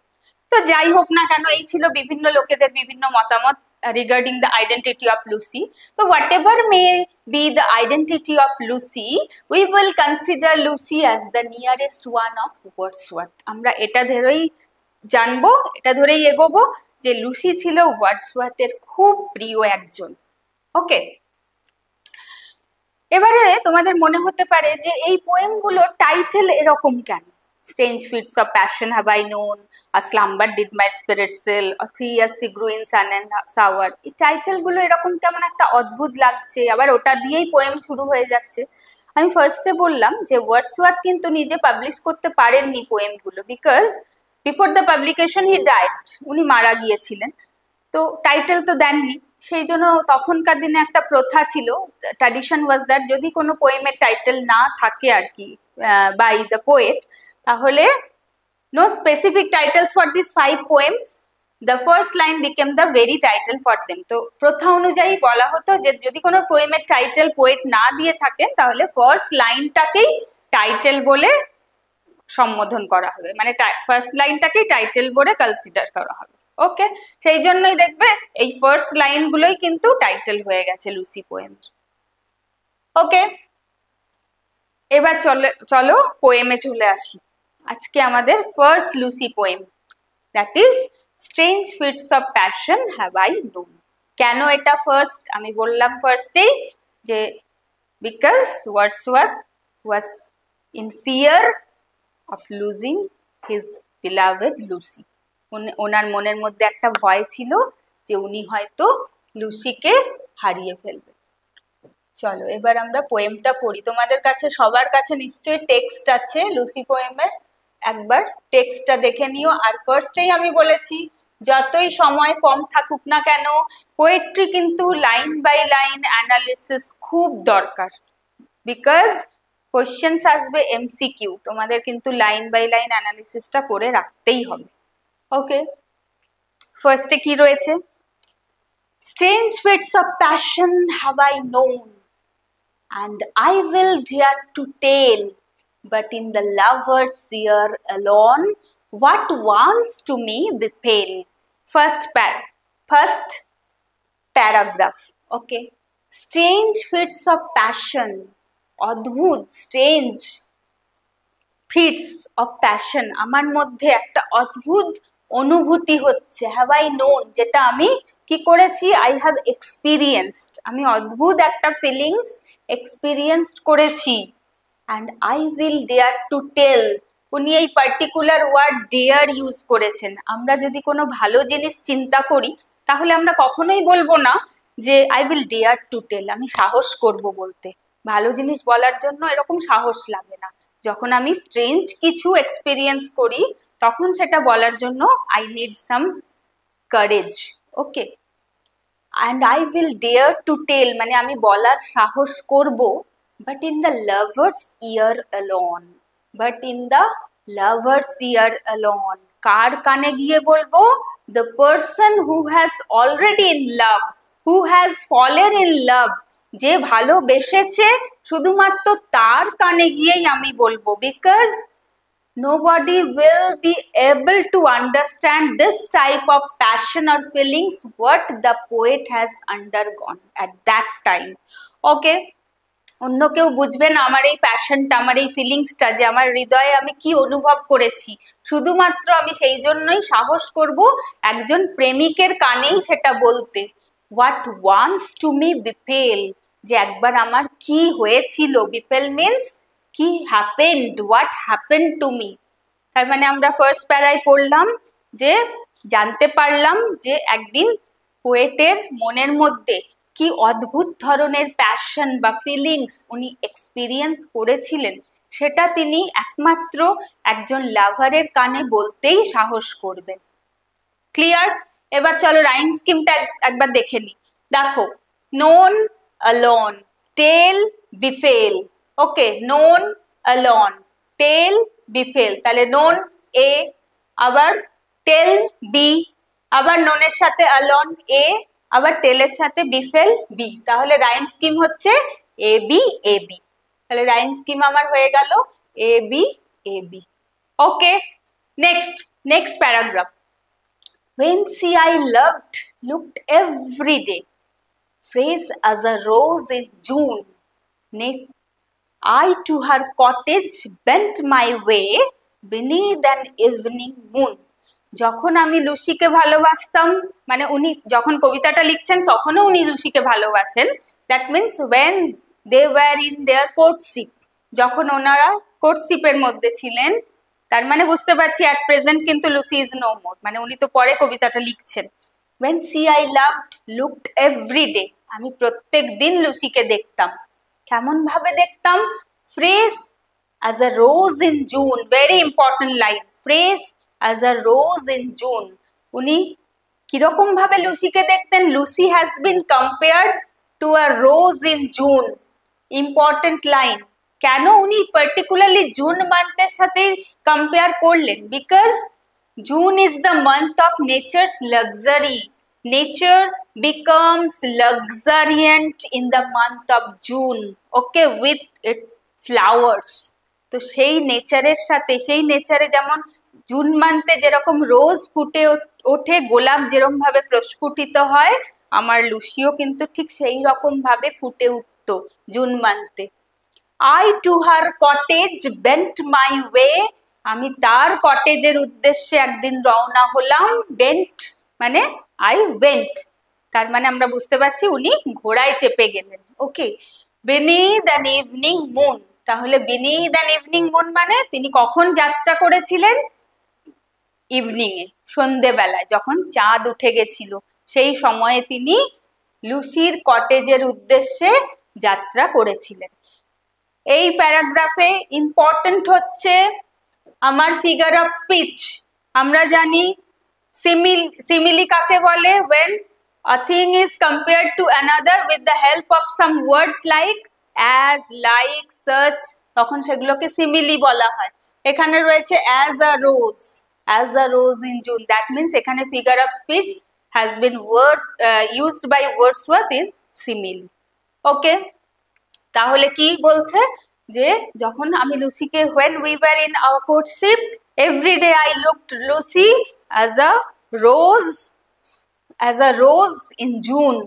তো যাই হোক না কেন, এই ছিল বিভিন্ন লোকেদের বিভিন্ন মতামত regarding the identity of Lucy. তো whatever may be the identity of Lucy, we will consider Lucy as the nearest one of Wordsworth. আমরা এটা ধরেই জানবো, এটা ধরেই এগোবো যে লুসি ছিল ওয়ার্ডসওয়ার্থের খুব প্রিয় একজন। ওকে, এবারে তোমাদের মনে হতে পারে যে এই পোয়েমগুলোর টাইটেল এরকম কেন? Strange fits of passion have I known, a slumber did my spirit still, or 3 years she grew in sun and sour. এই টাইটেলগুলো এরকম কেমন একটা অদ্ভুত লাগছে, আবার ওটা দিয়েই পোয়েম শুরু হয়ে যাচ্ছে। আমি ফার্স্টে বললাম যে ওয়ার্ডসওয়ার্থ কিন্তু নিজে পাবলিশ করতে পারেননি পোয়েমগুলো, because before the publication he died, উনি মারা গিয়েছিলেন। তো টাইটেল তো দেননি, সেই জন্য তখনকার দিনে একটা প্রথা ছিল, ট্র্যাডিশন ওয়াজ দ্যাট যদি কোনো পোয়েমের টাইটেল না থাকে আর কি বাই দ্য পোয়েট, তাহলে no specific titles for this 5 poems, the first line became the very title for them. তো প্রথা অনুযায়ী বলা হতো যে যদি কোনো পোয়েমের টাইটেল পোয়েট না দিয়ে থাকেন, তাহলে ফার্স্ট লাইনটাকেই টাইটেল বলে সম্বোধন করা হবে, মানে ফার্স্ট লাইনটাকেই টাইটেল বলে কনসিডার করা হবে। ওকে, সেই জন্যই দেখবে এই ফার্স্ট লাইনগুলোই কিন্তু টাইটেল হয়ে গেছে লুসি পোয়েমের। ওকে, এবার চলো পোয়েমে চলে আসি। আজকে আমাদের first Lucy poem, that is strange fits of passion have I known. কেন এটা ফার্স্ট? আমি বললাম ফার্স্টেই যে because Wordsworth was in fear of losing his beloved Lucy. ওনার মনের মধ্যে একটা ভয় ছিল যে উনি হয়তো লুসিকে হারিয়ে ফেলবে। চলো এবার আমরা পোয়েমটা পড়ি। তোমাদের কাছে সবার কাছে নিশ্চয়ই টেক্সট আছে লুসি পোয়েমের, একবার টেক্সটটা দেখে নিও। আর ফার্স্টেই আমি বলেছি যতই সময় কম থাকুক না কেন, পোয়েট্রি কিন্তু লাইন বাই লাইন অ্যানালিসিস খুব দরকার, বিকজ কোশ্চেন্স আসবে এমসিকিউ, তোমাদের কিন্তু লাইন বাই লাইন অ্যানালিসিসটা করে রাখতেই হবে। ওকে, ফার্স্টে কি রয়েছে? Strange fits of passion have I known, and I will dare to tell but in the lover's ear alone, what wants to me befell. First paragraph. Okay. Strange fits of passion. অদ্ভুত strange fits of passion. আমার মধ্যে একটা অদ্ভুত অনুভূতি হচ্ছে, have I known, যেটা আমি কি করেছি, I have experienced, আমি অদ্ভুত একটা ফিলিংস এক্সপিরিয়েন্সড করেছি। and I will dare to tell, উনি এই পার্টিকুলার ওয়ার্ড ডেয়ার ইউজ করেছেন। আমরা যদি কোনো ভালো জিনিস চিন্তা করি তাহলে আমরা কখনোই বলবো না যে I will dare to tell, আমি সাহস করব বলতে। ভালো জিনিস বলার জন্য এরকম সাহস লাগে না। যখন আমি স্ট্রেঞ্জ কিছু এক্সপিরিয়েন্স করি তখন সেটা বলার জন্য I need some courage. Okay, and I will dare to tell মানে আমি বলার সাহস করব, but in the lover's ear alone, but in the lover's ear alone, কার কানে গিয়ে বলবো, the person who has already in love, who has fallen in love, যে ভালোবেসেছে শুধুমাত্র তার কানে গিয়েই আমি বলবো, because nobody will be able to understand this type of passion or feelings what the poet has undergone at that time. Okay, অন্য কেউ বুঝবে না আমার এই প্যাশনটা, আমার এই ফিলিংসটা, যে আমার হৃদয়ে আমি কি অনুভব করেছি, শুধুমাত্র আমি সেই জন্যই সাহস করব একজন প্রেমিকের কানেই সেটা বলতে। হোয়াট ওয়ান্স টু মি বিফেল, যে একবার আমার কি হয়েছিল, বিফেল মিন্স কি happened, what happened to me. তার মানে আমরা ফার্স্ট প্যারায় পড়লাম যে জানতে পারলাম যে একদিন পোয়েটের মনের মধ্যে কি অদ্ভুত ধরনের প্যাশন বা ফিলিংস উনি এক্সপিরিয়েন্স করেছিলেন, সেটা তিনি একমাত্র একজন লাভারের কানে বলতেই সাহস করবেন। ক্লিয়ার? এবার চলো রাইম স্কিমটা একবার দেখে নি। দেখো, নোন alone, টেল বিফেল। ওকে, নোন alone, টেল বিফেল, তাহলে নোন এ, আবার টেল বি, আবার নোনের সাথে alone এ, আবার টেলের সাথে বিফেল বি, তাহলে রাইম স্কিম হচ্ছে এ বি এ বি। তাহলে রাইম স্কিম আমার হয়ে গেল A B A B. Okay, next paragraph. When she I loved looked every day, fresh as a rose in June, I to her cottage bent my way beneath an evening moon. যখন আমি লুসিকে ভালোবাসতাম, মানে উনি যখন কবিতাটা লিখছেন তখনও উনি লুসিকে ভালোবাসেন, that means when they were in their courtship, যখন ওনারা কোর্টশিপের মধ্যে ছিলেন, তার মানে বুঝতে পারছি অ্যাট প্রেজেন্ট কিন্তু লুসি ইজ নো মোর, মানে উনি তো পরে কবিতাটা লিখছেন। When she I loved looked every day, আমি প্রত্যেক দিন লুসিকে দেখতাম। কেমন ভাবে দেখতাম? Fresh as a rose in June, very important line, fresh as a rose in June. উনি কিরকম ভাবে লুসিকে দেখতেন? Lucy has been compared to a rose in June, important line. কেন উনি পার্টিকুলারলি জুন মান্থের সাথে কম্পেয়ার করলেন? Because June is the month of nature's luxury, nature becomes luxuriant in the month of June, okay, with its flowers. তো সেই নেচারের সাথে, সেই নেচারে যেমন জুন মান্থে যেরকম রোজ ফুটে ওঠে, গোলাপ যেরকম ভাবে প্রস্ফুটিত হয়, আমার লুসিও কিন্তু ঠিক সেই রকম ভাবে ফুটে উঠতো June মান্থে। I to her cottage bent my way, আমি তার কটেজের উদ্দেশ্যে একদিন রওনা হলাম। বেন্ট মানে I went, তার মানে আমরা বুঝতে পারছি উনি ঘোড়ায় চেপে গেলেন। ওকে, beneath an evening moon, তাহলে beneath an evening moon মানে তিনি কখন যাত্রা করেছিলেন? ইভিনিং এ, সন্ধেবেলায়, যখন চাঁদ উঠে গেছিল সেই সময়ে তিনি লুসির কটেজের উদ্দেশ্যে যাত্রা করেছিলেন। এই প্যারাগ্রাফে ইম্পর্টেন্ট হচ্ছে আমার ফিগার অফ স্পিচ। আমরা জানি সিমিলি কাকে বলে? when a thing is compared to another with the help of some words like as, like, such, তখন সেগুলোকে সিমিলি বলা হয়। এখানে রয়েছে as a rose in June, that means এখানে figure of speech has been used by Wordsworth is simile. ওকে, তাহলে কি বলছে? যে যখন আমি লুসিকে when we were in our courtship every day I looked Lucy as a rose in June,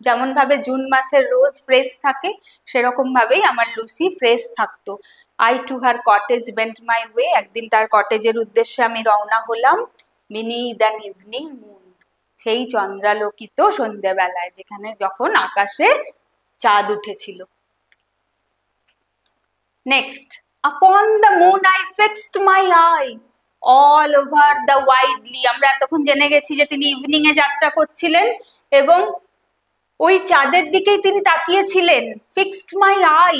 যেমন ভাবে June মাসের রোজ ফ্রেশ থাকে সেরকম ভাবেই আমার লুসি ফ্রেশ থাকতো। I to her cottage went my way, একদিন তার কটেজের উদ্দেশ্যে আমি রওনা হলাম। beneath an evening moon, সেই চন্দ্রালোকিত সন্ধ্যেবেলায়, যেখানে যখন আকাশে চাঁদ উঠেছিল। Next, upon the moon I fixed my eye all over the widely, আমরা এতক্ষণ জেনে গেছি যে তিনি ইভিনিং এ যাত্রা করছিলেন এবং ওই চাঁদের দিকেই তিনি তাকিয়েছিলেন। Fixed my eye,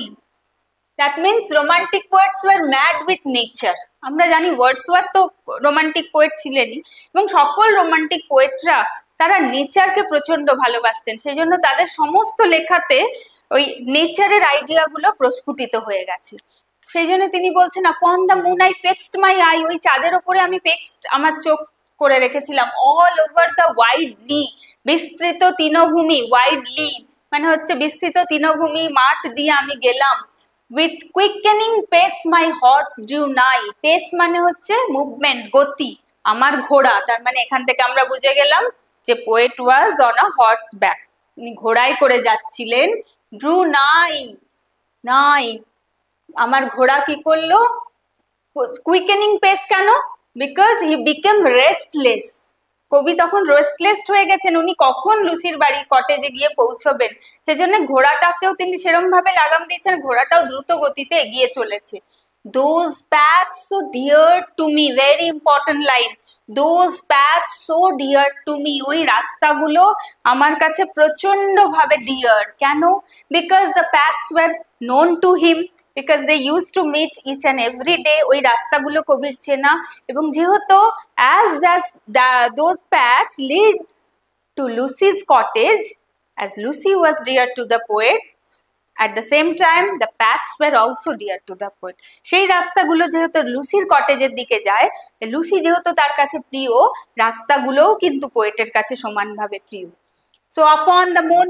that means romantic poets were mad with nature. আমরা জানি ওয়ার্ডসওয়ার্থ তো রোমান্টিক পোয়েট ছিলেনই এবং সকল রোমান্টিক পোয়েটরা তারা নেচারকে প্রচন্ড ভালোবাসতেন, সেই জন্য তাদের সমস্ত লেখাতে ওই নেচারের আইডিয়াগুলো প্রস্ফুটিত হয়ে গেছে। সেই জন্য তিনি বলছেন upon the moon I fixed my I, ওই চাঁদের ওপরে আমি ফিক্সড আমার চোখ করে রেখেছিলাম। অল ওভার দ্য ওয়াইডলি, বিস্তৃত তৃণভূমি, ওয়াইডলি মানে হচ্ছে বিস্তৃত তৃণভূমি, মাঠ দিয়ে আমি গেলাম। With quickening pace my horse drew nigh, pace মানে হচ্ছে মুভমেন্ট, গতি, আমার ঘোড়া, তার মানে এখান থেকে আমরা বুঝে গেলাম যে poet was on a horse back, উনি ঘোড়ায় করে যাচ্ছিলেন। ড্রু নাই, নাই আমার ঘোড়া কি করলো? কুইকেনিং পেস কেন? বিকজ হি বিকেম রেস্টলেস, কবি তখন রেস্টলেস হয়ে গেছেন, উনি কখন লুসির বাড়ি কটেজে গিয়ে পৌঁছবেন, সেজন্য ঘোড়াটাকেও তিনি সেরম ভাবে লাগাম দিয়েছেন, ঘোড়াটাও দ্রুত গতিতে এগিয়ে চলেছে। Those paths so dear to me, very important line, those paths so dear to me, ওই রাস্তাগুলো আমার কাছে প্রচন্ড ভাবে ডিয়ার। কেন? Because the paths were known to him, because they used to meet each and every day, ওই রাস্তাগুলো কবির চেনা, এবং যেহেতু as those paths lead to Lucy's cottage, as Lucy was dear to the poet, at the same time the paths were also dear to the poet, সেই রাস্তাগুলো যেহেতু লুসির কটেজের দিকে যায়, লুসি যেহেতু তার কাছে প্রিয়, রাস্তাগুলোও কিন্তু পোয়েটের কাছে সমানভাবে প্রিয়। So upon the moon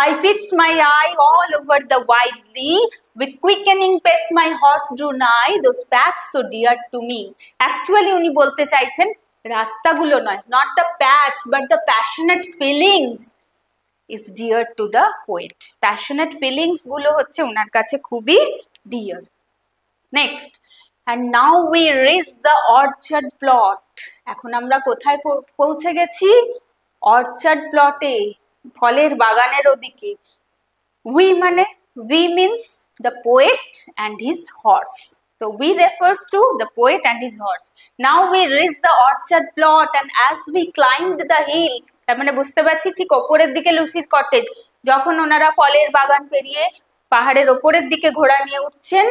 I fixed my eye all over the widely, with quickening pace my horse drew nigh, those paths so dear to me. Actually উনি বলতে চাইছেন রাস্তাগুলো নয়, not the paths but the passionate feelings is dear to the poet. Passionate feelings গুলো হচ্ছে ওনার কাছে খুবই dear. Next, and now we reach the orchard plot. এখন আমরা কোথায় পৌঁছে গেছি? অর্চার্ড প্লটে, ফলের বাগানের ওদিকে। we মানে we means the poet and his horse, so we refers to the poet and his horse. Now we reach the orchard plot and as we climbed the hill, তার মানে বুঝতে পারছি ঠিক ওপরের দিকে লুসির কটেজ, যখন ওনারা ফলের বাগান পেরিয়ে পাহাড়ের ওপরের দিকে ঘোড়া নিয়ে উঠছেন,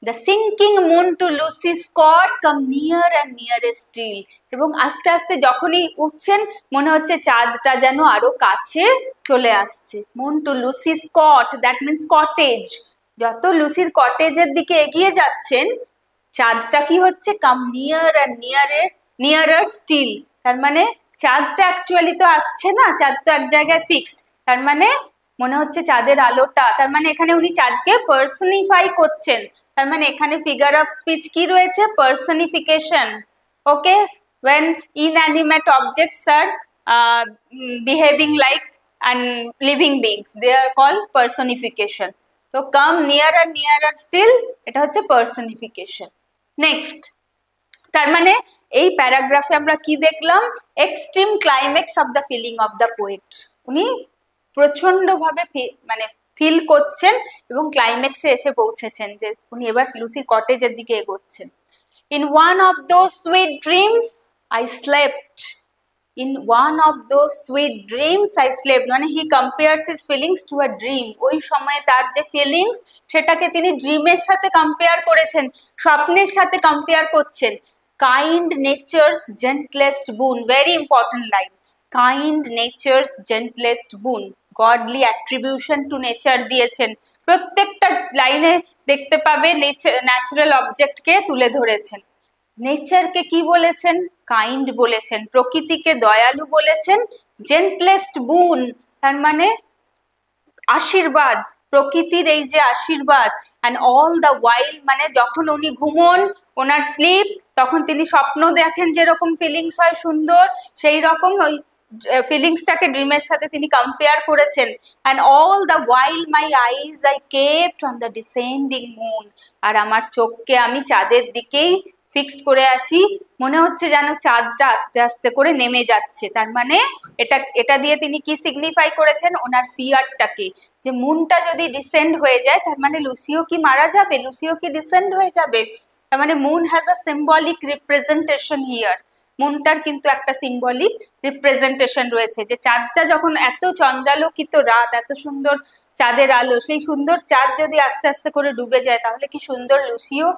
the sinking moon to Lucy's cot come near and nearer still, এবং আস্তে আস্তে যখনই উঠছেন মনে হচ্ছে চাঁদটা যেন আরো কাছে চলে আসছে। moon to Lucy's cot, that means cottage, যত লুসির কটেজের দিকে এগিয়ে যাচ্ছেন চাঁদটা কি হচ্ছে? come near and nearer still, তার মানে চাঁদটা অ্যাকচুয়ালি তো আসছে না, চাঁদ তো এক জায়গায় ফিক্সড, তার মানে মনে হচ্ছে চাঁদের আলোটা, তার মানে এখানে উনি চাঁদকে পার্সনিফাই করছেন, তার মানে এখানে ফিগার অফ স্পিচ কি রয়েছে? Personification. Okay, when inanimate objects are behaving like and living beings, they are called personification. তো come nearer nearer still, এটা হচ্ছে পার্সনিফিকেশন। নেক্সট, তার মানে এই প্যারাগ্রাফে আমরা কি দেখলাম? Extreme climax of the feeling of the poet, উনি প্রচন্ড ভাবে মানে ফিল করছেন এবং ক্লাইম্যাক্সে এসে পৌঁছেছেন যে উনি এবার লুসির কটেজের দিকে এগোচ্ছেন। In one of those sweet dreams I slept, in one of those sweet dreams I slept, মানে he compares his feelings to a dream, ওই সময়ে তার যে ফিলিংস সেটাকে তিনি ড্রিমের সাথে কম্পেয়ার করেছেন, স্বপ্নের সাথে কম্পেয়ার করছেন। কাইন্ড নেচার্স জেন্টলেস্ট বুন, very important line, kind nature's জেন্টলেস্ট বুন, গডলি অ্যাট্রিবিউশন টু নেচার দিয়েছেন, প্রত্যেকটা লাইনে দেখতে পাবে ন্যাচারাল অবজেক্টকে তুলে ধরেছেন। নেচারকে কি বলেছেন? কাইন্ড বলেছেন, প্রকৃতিকে দয়ালু বলেছেন। জেন্টলেস্ট বুন তার মানে আশীর্বাদ, প্রকৃতির এই যে আশীর্বাদ, অ্যান্ড অল দ্য ওয়াইল মানে যখন উনি ঘুমন, ওনার স্লিপ, তখন তিনি স্বপ্ন দেখেন যেরকম ফিলিংস হয় সুন্দর, সেই রকম ওই ফিলিংসটাকে ড্রিমের সাথে তিনি কম্পেয়ার করেছেন। And all the while my eyes I kept on the descending moon, আর আমার চোখকে আমি চাঁদের দিকেই ফিক্সড করে আছি, মনে হচ্ছে যেন চাঁদটা আস্তে আস্তে করে নেমে যাচ্ছে। তার মানে এটা দিয়ে তিনি কি সিগনিফাই করেছেন, ওনার ফিয়ারটাকে, যে মুনটা যদি ডিসেন্ড হয়ে যায় তার মানে লুসিও কি মারা যাবে, লুসিও কি ডিসেন্ড হয়ে যাবে। তার মানে moon has a symbolic representation here, মুনটার কিন্তু একটা সিম্বলিক রিপ্রেজেন্টেশন রয়েছে, যে চাঁদটা যখন এত চন্দ্রালোকিত রাত, এত সুন্দর চাঁদের আলো, সেই সুন্দর চাঁদ যদি আস্তে আস্তে করে ডুবে যায় তাহলে কি সুন্দর লুসিও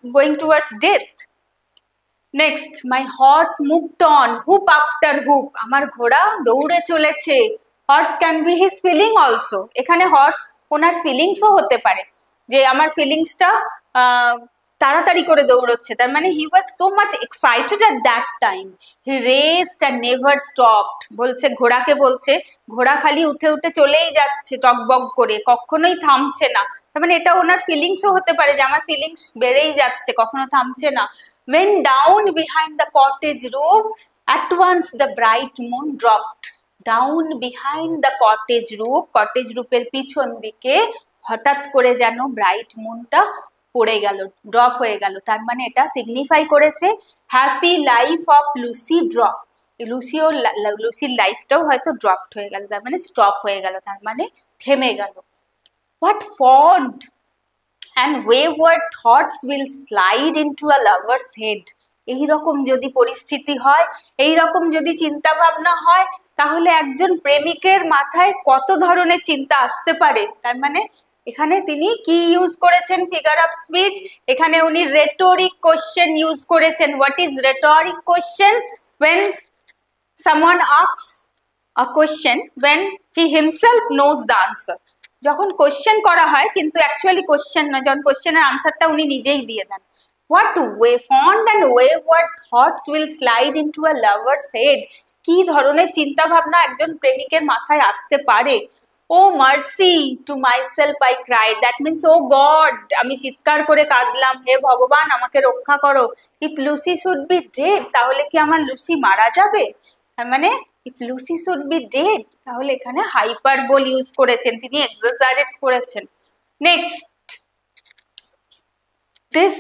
going towards death. Next, my horse moved on, hoop after hoop. আমার ঘোড়া দৌড়ে চলেছে। Horse can be his feeling also. এখানে horse ওনার ফিলিংসও হতে পারে, যে আমার ফিলিংসটা তাড়াতাড়ি করে দৌড়চ্ছে। তার মানে he was so much excited at that time. He raced and never stopped. বলছে ঘোড়াকে, বলছে ঘোড়া খালি উঠে উঠে চলেই যাচ্ছে টকবক করে, কখনোই থামছে না। তার মানে এটা ওনার ফিলিংসও হতে পারে, যে আমার ফিলিংস বেড়েই যাচ্ছে, কখনো থামছে না। When down behind the cottage roof, at once the bright moon dropped. Down behind the cottage roof, cottage roofের পিছন দিকে হঠাৎ করে যেন ব্রাইট মুনটা পড়ে গেল, ড্রপ হয়ে গেল। তার মানে এটা সিগনিফাই করেছে happy life of Lucy drop, লুসির লাইফটাও হয়তো ড্রপড হয়ে গেল, তার মানে স্টপ হয়ে গেল, তার মানে থেমে গেল। What fond and wayward thoughts will slide into a lover's head. এইরকম যদি পরিস্থিতি হয়, এইরকম যদি চিন্তা ভাবনা হয়, তাহলে একজন প্রেমিকের মাথায় কত ধরনের চিন্তা আসতে পারে। তার মানে এখানে তিনি কি ইউজ করেছেন ফিগার অফ স্পিচ, এখানে উনি রেটোরিক কোশ্চেন ইউজ করেছেন। What is rhetoric question? when someone asks a question when he himself knows the answer. যখন কোশ্চেন করা হয় কিন্তু অ্যাকচুয়ালি কোশ্চেন নয়, যখন কোশ্চেনের আনসারটা উনি নিজেই দিয়ে দেন। What fond and wayward thoughts will slide into a lover's head. কি ধরনের চিন্তা ভাবনা একজন প্রেমিকের মাথায় আসতে পারে। Oh mercy, to myself I cried. That means oh God, আমি চিৎকার করে কাঁদলাম, হে ভগবান আমাকে রক্ষা করো। If Lucy should be dead, তাহলে কি আমার লুসি মারা যাবে? তার মানে if Lucy should be dead, তাহলে এখানে হাইপারবোল ইউজ করেছেন, তিনি এক্সাজারেট করেছেন। নেক্সট, দিস,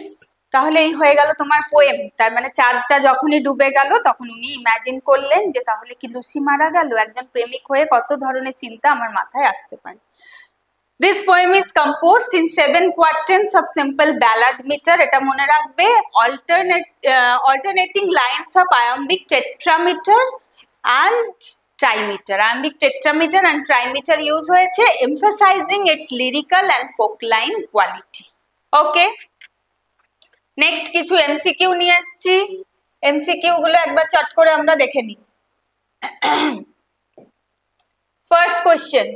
তাহলে এই হয়ে গেল তোমার পোয়েম। তার মানে চাঁদটা যখনই ডুবে গেল তখন উনি ইমাজিন করলেন যে তাহলে কি লুসি মারা গেল। একজন প্রেমিক হয়ে কত ধরনের চিন্তা আমার মাথায় আসতে পারে। This poem is composed in 7 quatrains of simple ballad meter. এটা মনে রাখবে, alternating lines of iambic tetrameter and trimeter. Iambic tetrameter and trimeter use হয়েছে, emphasizing its lyrical and folk line quality. Okay. Next কিছু MCQ নিয়ে এসেছি, MCQ গুলো একবার চট করে আমরা দেখে নিই। First question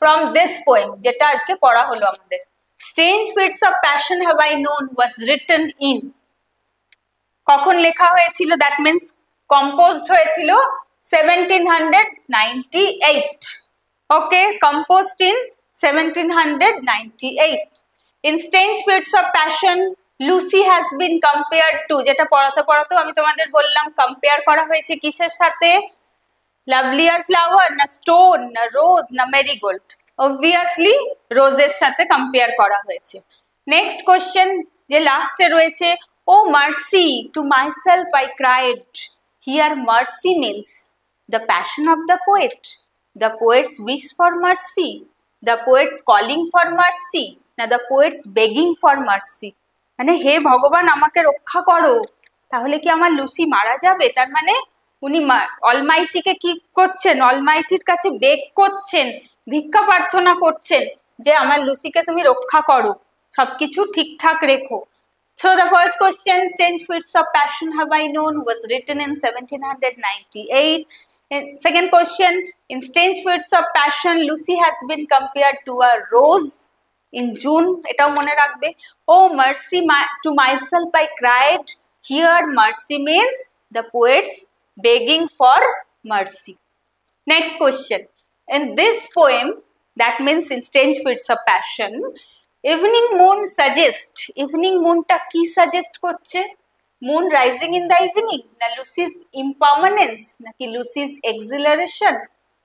from this poem, যেটা আজকে পড়া হলো আমাদের। Strange fits of passion have I known was written in, কখন লেখা হয়েছিল? দ্যাট মিনস কম্পোজড হয়েছিল 1798. Okay, composed in 1798. In strange fits of passion, Lucy has been compared to, যেটা পড়াতে পড়াতেও আমি তোমাদের বললাম, কম্পেয়ার করা হয়েছে কিসের সাথে? লাভলিয়ার ফ্লাওয়ার না স্টোন না রোজ না মেরিগোল্ড? অবভিয়াসলি রোজের সাথে কম্পেয়ার করা হয়েছে। নেক্সট কোশ্চেন যে লাস্টে রয়েছে, O mercy to myself I cried. Here mercy means the passion of the poet, the poet's wish for mercy, the poet's calling for mercy, না the poet's begging for mercy. মানে হে ভগবান আমাকে রক্ষা করো, তাহলে কি আমার লুসি মারা যাবে? তার মানে উনি অলমাইটিকে কি করছেন? অলমাইটির কাছে বেগ করছেন, ভিক্ষা প্রার্থনা করছেন যে আমার লুসিকে তুমি রক্ষা করো, সবকিছু ঠিকঠাক রেখো। So the first question, strange fits of passion have I known, was written in 1798. Second question, in strange fits of passion, Lucy has been compared to a rose in June. এটাও মনে রাখবে। Oh mercy, to myself I cried. Here mercy means the poets begging for mercy. Next question, in this poem That means in strange fits of passion. Evening moon suggest, evening moon টা কি suggest করছে? Moon rising in the evening, না Lucy's impermanence, নাকি Lucy's exhilaration,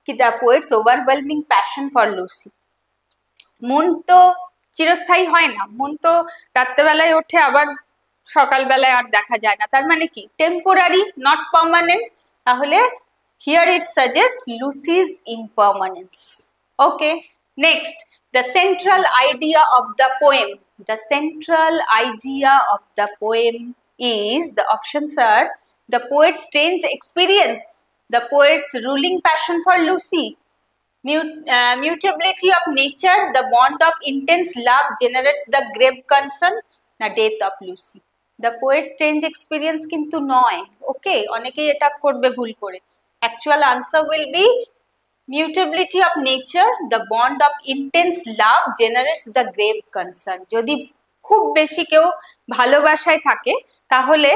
কি the poet's overwhelming passion for Lucy? Moon তো চিরস্থায়ী হয় না, মুন তো রাত্রেবেলায় ওঠে আবার সকালবেলায় আর দেখা যায় না, তার মানে কি টেম্পোরারি, নট পার্মানেন্ট। তাহলে here it suggests Lucy's impermanence. Okay, next, the central idea of the poem. The central idea of the poem is, the options are the poet's strange experience, the poet's ruling passion for Lucy, mutability of nature, the bond of intense love generates the grave concern, na death of Lucy. The poet's strange experience কিন্তু নয়, ওকে, অনেকেই এটা করবে ভুল করে। Actual answer will be mutability of nature, the bond of intense love generates the grave concern. যদি খুব বেশি কেউ ভালোবাসায় থাকে তাহলে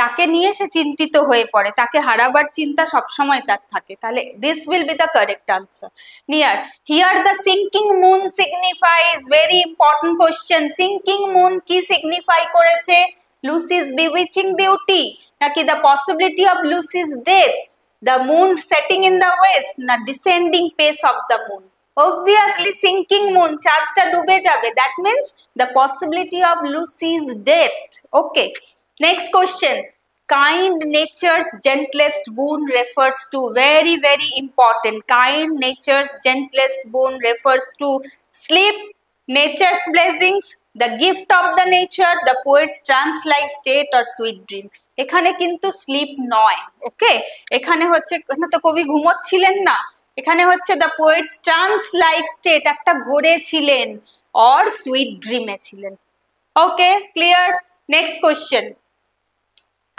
তাকে নিয়ে সে চিন্তিত হয়ে পড়ে, তাকে হারাবার চিন্তা সবসময় তার থাকে, তাহলে this will be the correct answer. Near, here the sinking moon signifies, very important question, sinking moon কি signify করেছে? Lucy's bewitching beauty, নাকি the possibility of Lucy's death, the moon setting in the west, না descending pace of the moon? Obviously sinking moon, চাঁদটা ডুবে যাবে, that means the possibility of Lucy's death. Okay, next question, kind nature's gentlest boon refers to, very very important, kind nature's gentlest boon refers to sleep, nature's blessings, the gift of the nature, the poet's trance-like state or sweet dream. এখানে কিন্তু slip নয়, ওকে, এখানে হচ্ছে, এখানে তো কবি ঘুমোচ্ছিলেন না, এখানে হচ্ছে the poet's trance like state, একটা ঘোরে ছিলেন, অর সুইট ড্রিমে ছিলেন। Okay, clear? Next question,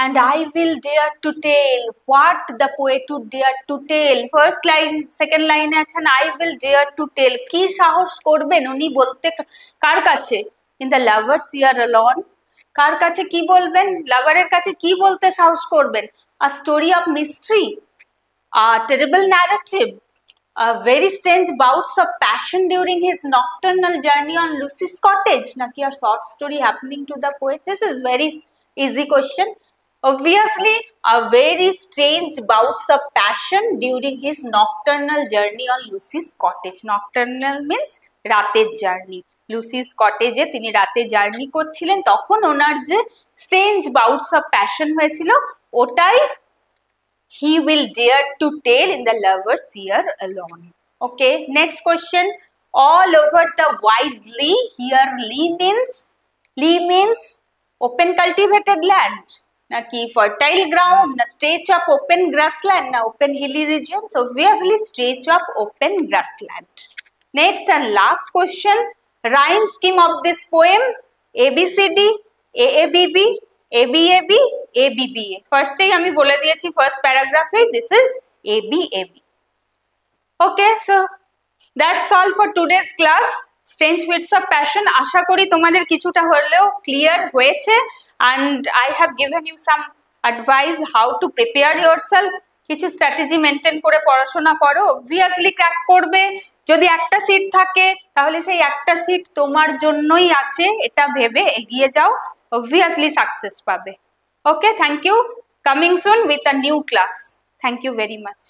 and I will dare to tell, what the poet would dare to tell? First line, second line এ আছেন I will dare to tell, কি সাহস করবেন উনি বলতে, কার কাছে? in the lovers here alone, কার কাছে কি বলবেন? লাভারের কাছে কি বলতে সাহস করবেন? a story of mystery, a terrible narrative, a very strange bouts of passion during his nocturnal journey on Lucy's cottage, naki a short story happening to the poet? This is very easy question. Obviously a very strange bouts of passion during his nocturnal journey on Lucy's cottage. Nocturnal means রাতের journey, লুসিস কটেজে তিনি রাতে journey করছিলেন, তখন ওনার যে strange বাউটস of passion হয়েছিল ওটাই he will dare to tell in the lovers here alone. Okay, next question, all over the widely, here lee means open cultivated land, naki fertile ground, na stretch of open grassland, na open hilly regions, obviously stretch of open grassland. Next and last question, rhyme scheme of this poem, ABCD, AABB, ABAB, ABBA. First এই আমি বলে দিয়েছি first paragraph A, this is ABAB. Okay, so that's all for today's class, strange fits of passion. আশা করি তোমাদের কিছুটা হলেও clear হয়েছে, and I have given you some advice how to prepare yourself. কিছু স্ট্র্যাটেজি মেনটেন করে পড়াশোনা করো, obviously crack করবে। যদি একটা সিট থাকে তাহলে সেই একটা সিট তোমার জন্যই আছে, এটা ভেবে এগিয়ে যাও, obviously success পাবে। Okay, thank you. Coming soon with a new class. Thank you very much.